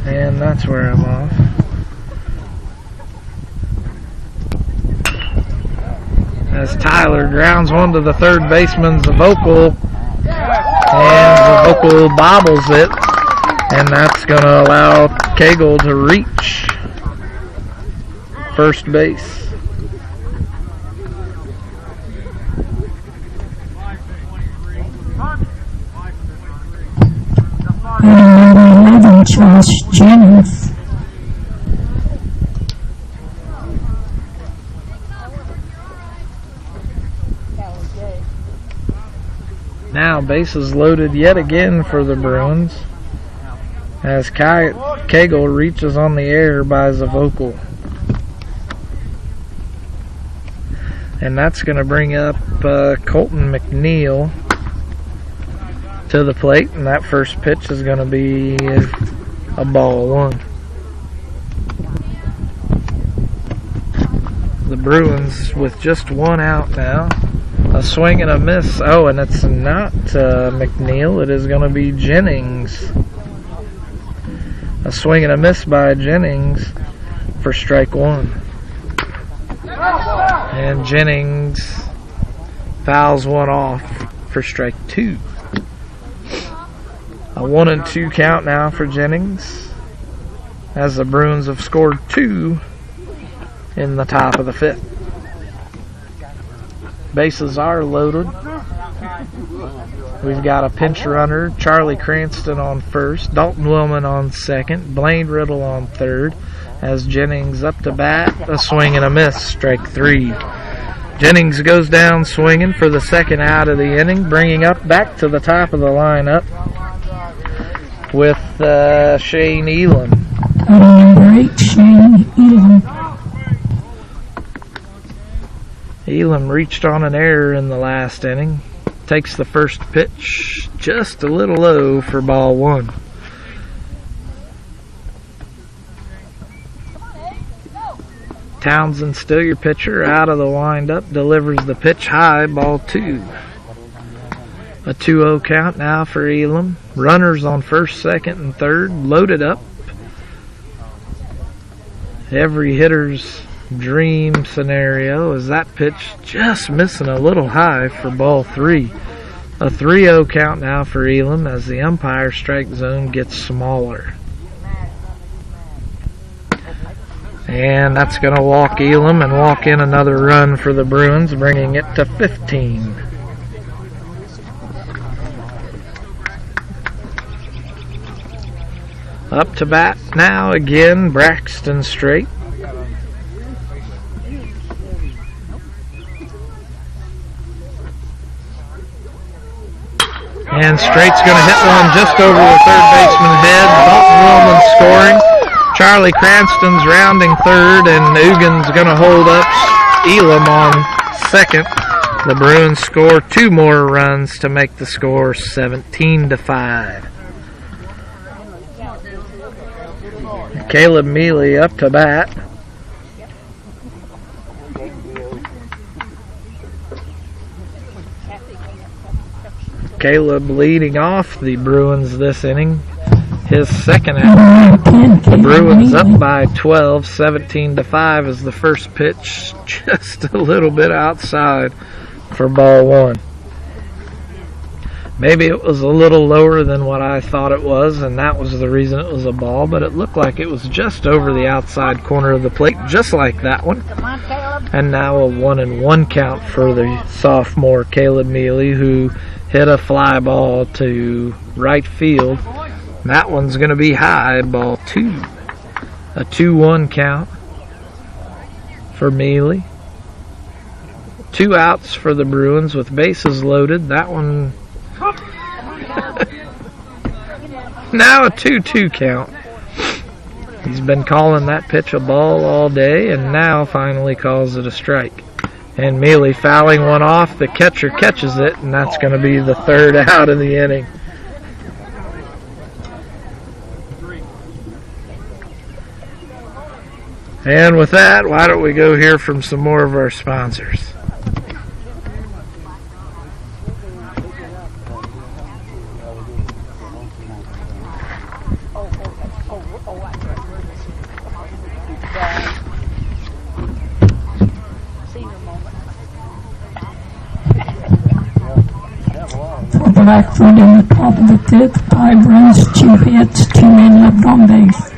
And that's where I'm off. As Tyler grounds one to the third baseman's vocal, and the vocal bobbles it, and that's going to allow Cagle to reach first base. And number 11, Josh Jennings. Now bases loaded yet again for the Bruins as Cagle reaches on the air by Zavocal. And that's going to bring up Colton McNeil to the plate, and that first pitch is going to be a ball 1. The Bruins with just 1 out now. A swing and a miss. Oh, and it's not McNeil. It is going to be Jennings. A swing and a miss by Jennings for strike 1. And Jennings fouls one off for strike 2. A 1-2 count now for Jennings, as the Bruins have scored 2 in the top of the 5th. Bases are loaded. We've got a pinch runner, Charlie Cranston on first, Dalton Willman on second, Blaine Riddle on third, as Jennings up to bat, a swing and a miss, strike 3. Jennings goes down swinging for the second out of the inning, bringing up back to the top of the lineup with Shane Elam. Number 8, Shane Elam. Elam reached on an error in the last inning. Takes the first pitch just a little low for ball 1. Townsend, still your pitcher, out of the windup, delivers the pitch high, ball 2. A 2-0 count now for Elam. Runners on first, second, and third, loaded up. Every hitter's dream scenario is that pitch just missing a little high for ball 3. A 3-0 count now for Elam as the umpire strike zone gets smaller. And that's going to walk Elam and walk in another run for the Bruins, bringing it to 15. Up to bat now again, Braxton Strait. And Straight's going to hit one just over the third baseman's head. Dalton Willman scoring. Charlie Cranston's rounding third, and Ugan's going to hold up Elam on second. The Bruins score 2 more runs to make the score 17-5. Caleb Mealy up to bat. Caleb leading off the Bruins this inning. His second out. The Bruins up by 12, 17-5 as the first pitch just a little bit outside for ball 1. Maybe it was a little lower than what I thought it was, and that was the reason it was a ball, but it looked like it was just over the outside corner of the plate, just like that one. And now a 1-1 count for the sophomore Caleb Mealy, who hit a fly ball to right field. That one's going to be high, ball 2. A 2-1 count for Mealy. 2 outs for the Bruins with bases loaded. That one now a 2-2 count. He's been calling that pitch a ball all day and now finally calls it a strike. And Mealy fouling one off. The catcher catches it, and that's going to be the 3rd out of the inning. And with that, why don't we go hear from some more of our sponsors. Blackford in the top of the 5th, 5 runs, 2 hits, 2 men left on base.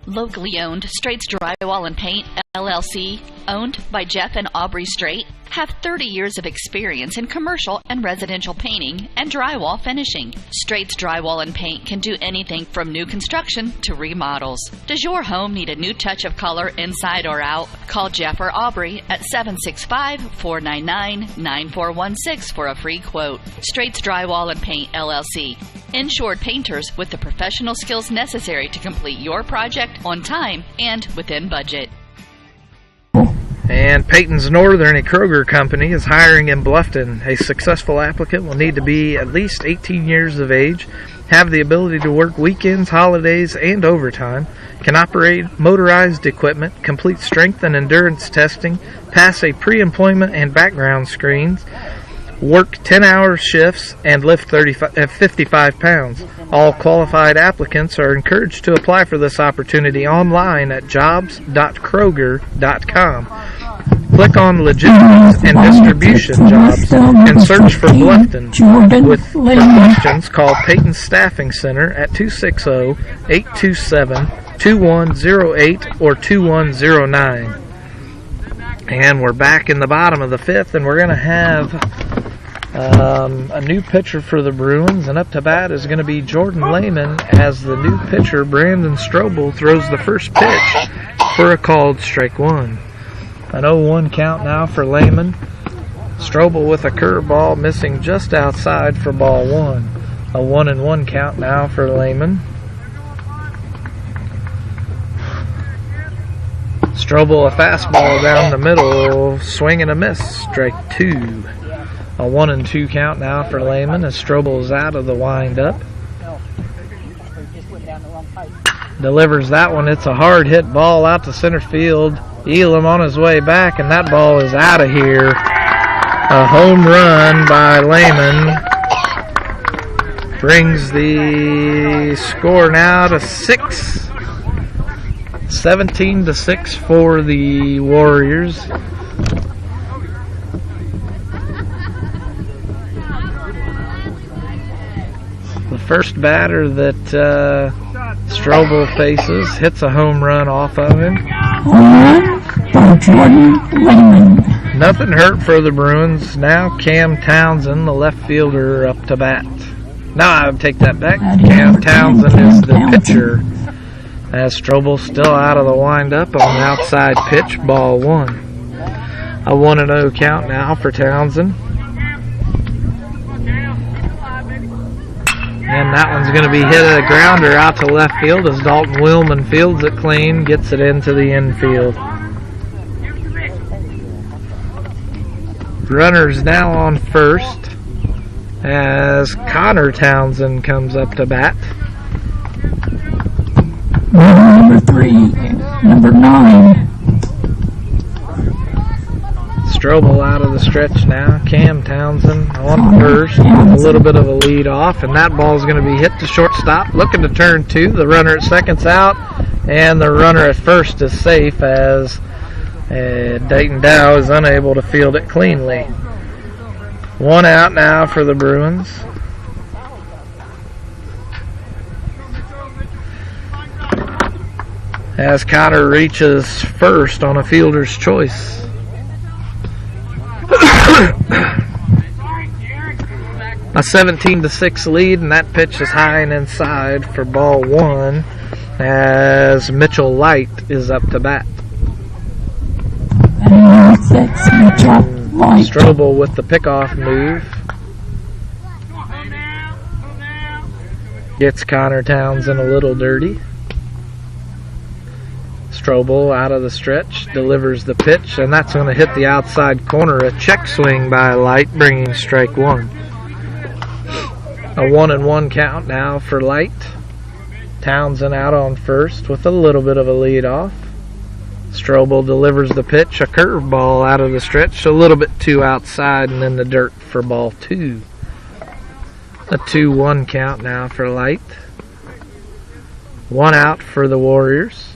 Locally owned, Straight's Drywall and Paint, LLC, owned by Jeff and Aubrey Straight, have 30 years of experience in commercial and residential painting and drywall finishing. Straight's Drywall and Paint can do anything from new construction to remodels. Does your home need a new touch of color inside or out? Call Jeff or Aubrey at 765-499-9416 for a free quote. Straight's Drywall and Paint, LLC. Insured painters with the professional skills necessary to complete your project on time and within budget. And Peyton's Northern, a Kroger company, is hiring in Bluffton. A successful applicant will need to be at least 18 years of age, have the ability to work weekends, holidays, and overtime, can operate motorized equipment, complete strength and endurance testing, pass a pre-employment and background screens, work 10-hour shifts, and lift 55 pounds. All qualified applicants are encouraged to apply for this opportunity online at jobs.kroger.com. Click on Logistics and Distribution Jobs and search for Bluffton. For questions, call Peyton's Staffing Center at 260-827-2108 or 2109. And we're back in the bottom of the 5th, and we're going to have a new pitcher for the Bruins, and up to bat is going to be Jordan Lehman as the new pitcher, Brandon Strobel, throws the first pitch for a called strike 1. An 0-1 count now for Lehman. Strobel with a curveball missing just outside for ball 1. A 1-1 count now for Lehman. Strobel a fastball down the middle, swing and a miss, strike 2. A 1-2 count now for Lehman as Strobel's out of the windup. Delivers that one. It's a hard hit ball out to center field. Elam on his way back, and that ball is out of here. A home run by Lehman brings the score now to 6. 17-6 for the Warriors. The first batter that Strobel faces hits a home run off of him. Nothing hurt for the Bruins. Now Cam Townsend, the left fielder, up to bat. No, I would take that back. Cam Townsend is the pitcher. As Strobel still out of the windup on the outside pitch, ball 1. A 1-0 count now for Townsend. And that one's going to be hit a grounder out to left field as Dalton Willman fields it clean, gets it into the infield. Runners now on first as Connor Townsend comes up to bat. Number 3, number 9. Strobel out of the stretch now. Cam Townsend on first, a little bit of a lead off, and that ball is going to be hit to shortstop. Looking to turn 2. The runner at second's out, and the runner at first is safe as Dayton Dow is unable to field it cleanly. 1 out now for the Bruins. As Connor reaches first on a fielder's choice. A 17-6 lead, and that pitch is high and inside for ball 1 as Mitchell Light is up to bat. Strobel with the pickoff move. Gets Connor Townsend a little dirty. Strobel out of the stretch, delivers the pitch, and that's going to hit the outside corner. A check swing by Light, bringing strike 1. A 1-1 count now for Light. Townsend out on first with a little bit of a lead off. Strobel delivers the pitch, a curveball out of the stretch, a little bit too outside and in the dirt for ball 2. A 2-1 count now for Light. 1 out for the Warriors.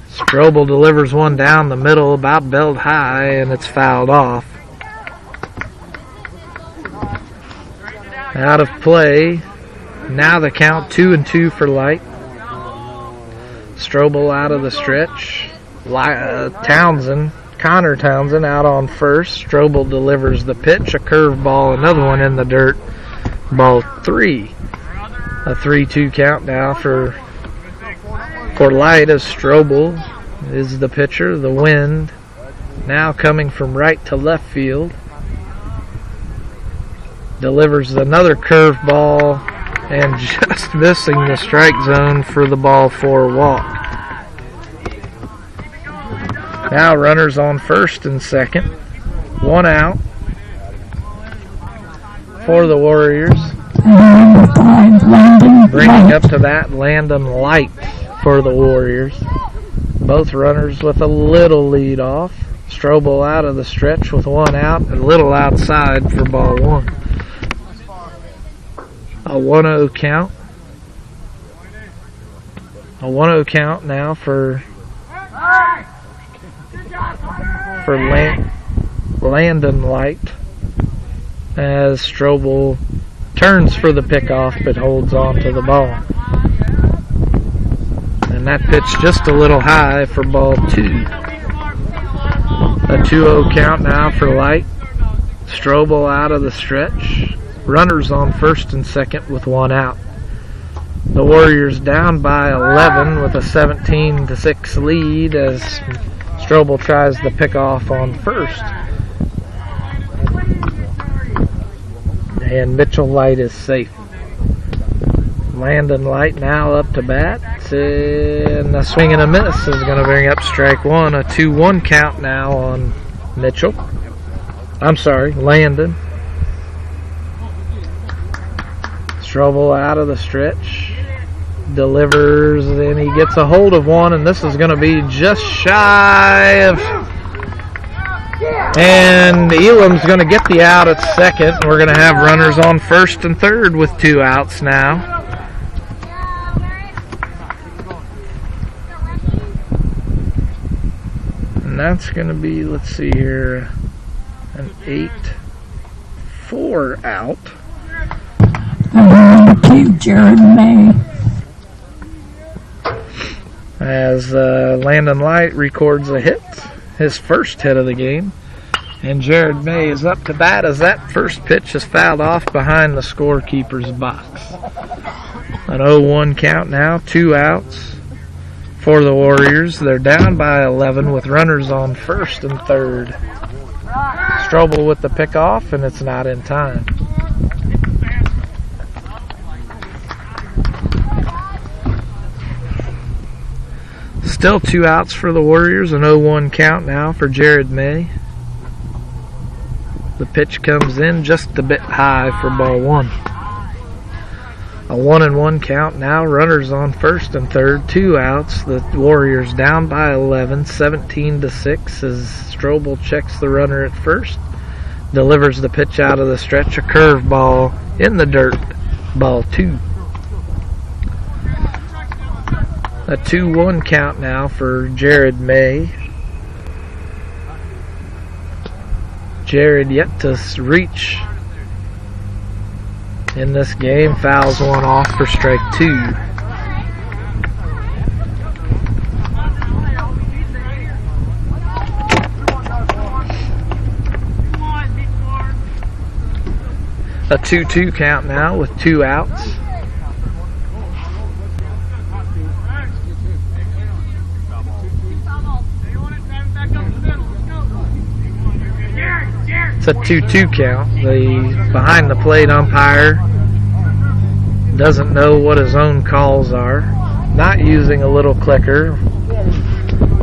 Strobel delivers one down the middle, about belled high, and it's fouled off. Out of play. Now the count 2-2 for Light. Strobel out of the stretch. Connor Townsend out on first. Strobel delivers the pitch, a curveball, another one in the dirt. Ball 3. A 3-2 count now for Light as Strobel is the pitcher. The wind now coming from right to left field. Delivers another curveball and just missing the strike zone for the ball 4 walk. Now runners on first and second. 1 out for the Warriors. Bringing up to that Landon Light for the Warriors. Both runners with a little lead off. Strobel out of the stretch with 1 out, a little outside for ball 1. A 1-0 count. A 1-0 count now for Landon Light as Strobel turns for the pickoff but holds on to the ball. And that pitch just a little high for ball 2. A 2-0 count now for Light. Strobel out of the stretch. Runners on first and second with 1 out. The Warriors down by 11 with a 17-6 lead as Strobel tries the pickoff on first. And Mitchell Light is safe. Landon Light now up to bat, and a swing and a miss is going to bring up strike 1. A 2-1 count now on Mitchell. I'm sorry, Landon. Strobel out of the stretch. Delivers, and he gets a hold of one, and this is going to be just shy of... And Elam's going to get the out at second. We're going to have runners on first and third with 2 outs now. And that's going to be, let's see here, an 8-4 out. Jared May. As Landon Light records a hit, his first hit of the game. And Jared May is up to bat as that first pitch is fouled off behind the scorekeeper's box. An 0-1 count now, 2 outs for the Warriors. They're down by 11 with runners on first and third. Strobel with the pickoff, and it's not in time. Still 2 outs for the Warriors, an 0-1 count now for Jared May. The pitch comes in just a bit high for ball 1. A 1-1 count now, runners on first and third, 2 outs. The Warriors down by 11, 17-6 as Strobel checks the runner at first. Delivers the pitch out of the stretch, a curveball in the dirt, ball 2. A 2-1 count now for Jared May. Jared yet to reach in this game. Fouls one off for strike 2. A 2-2 count now with 2 outs. It's a 2-2 count. The behind the plate umpire doesn't know what his own calls are. Not using a little clicker.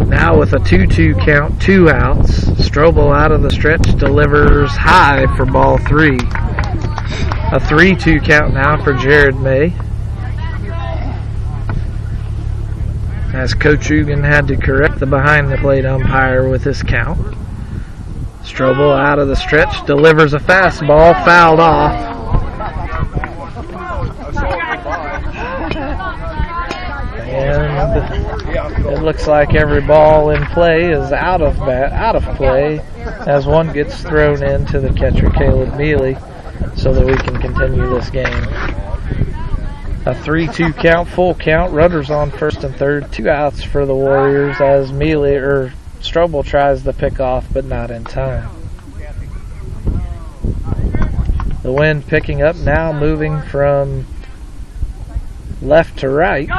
Now with a 2-2 count, 2 outs. Strobel out of the stretch delivers high for ball 3. A 3-2 count now for Jared May. As Coach Ugan had to correct the behind the plate umpire with his count. Strobel out of the stretch, delivers a fastball, fouled off. And it looks like every ball in play is out of play as one gets thrown into the catcher, Caleb Mealy, so that we can continue this game. A 3-2 count, full count, runners on first and third, 2 outs for the Warriors as Strobel tries the pick off, but not in time. The wind picking up now, moving from left to right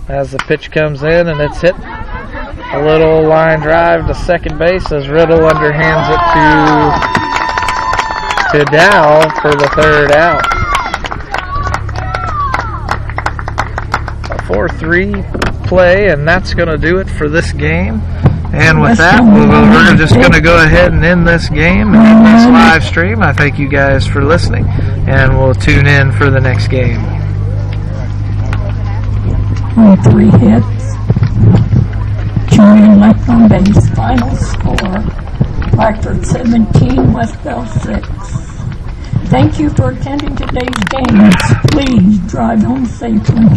as the pitch comes in, and it's hit a little line drive to second base as Riddle underhands it to Dow for the 3rd out. A 4-3 play, and that's going to do it for this game. And with that, we're just going to go ahead and end this game and end this live stream. I thank you guys for listening, and we'll tune in for the next game. 3 hits, 2 men left on base. Final score: Blackford 17, Westville 6. Thank you for attending today's games. Please drive home safely.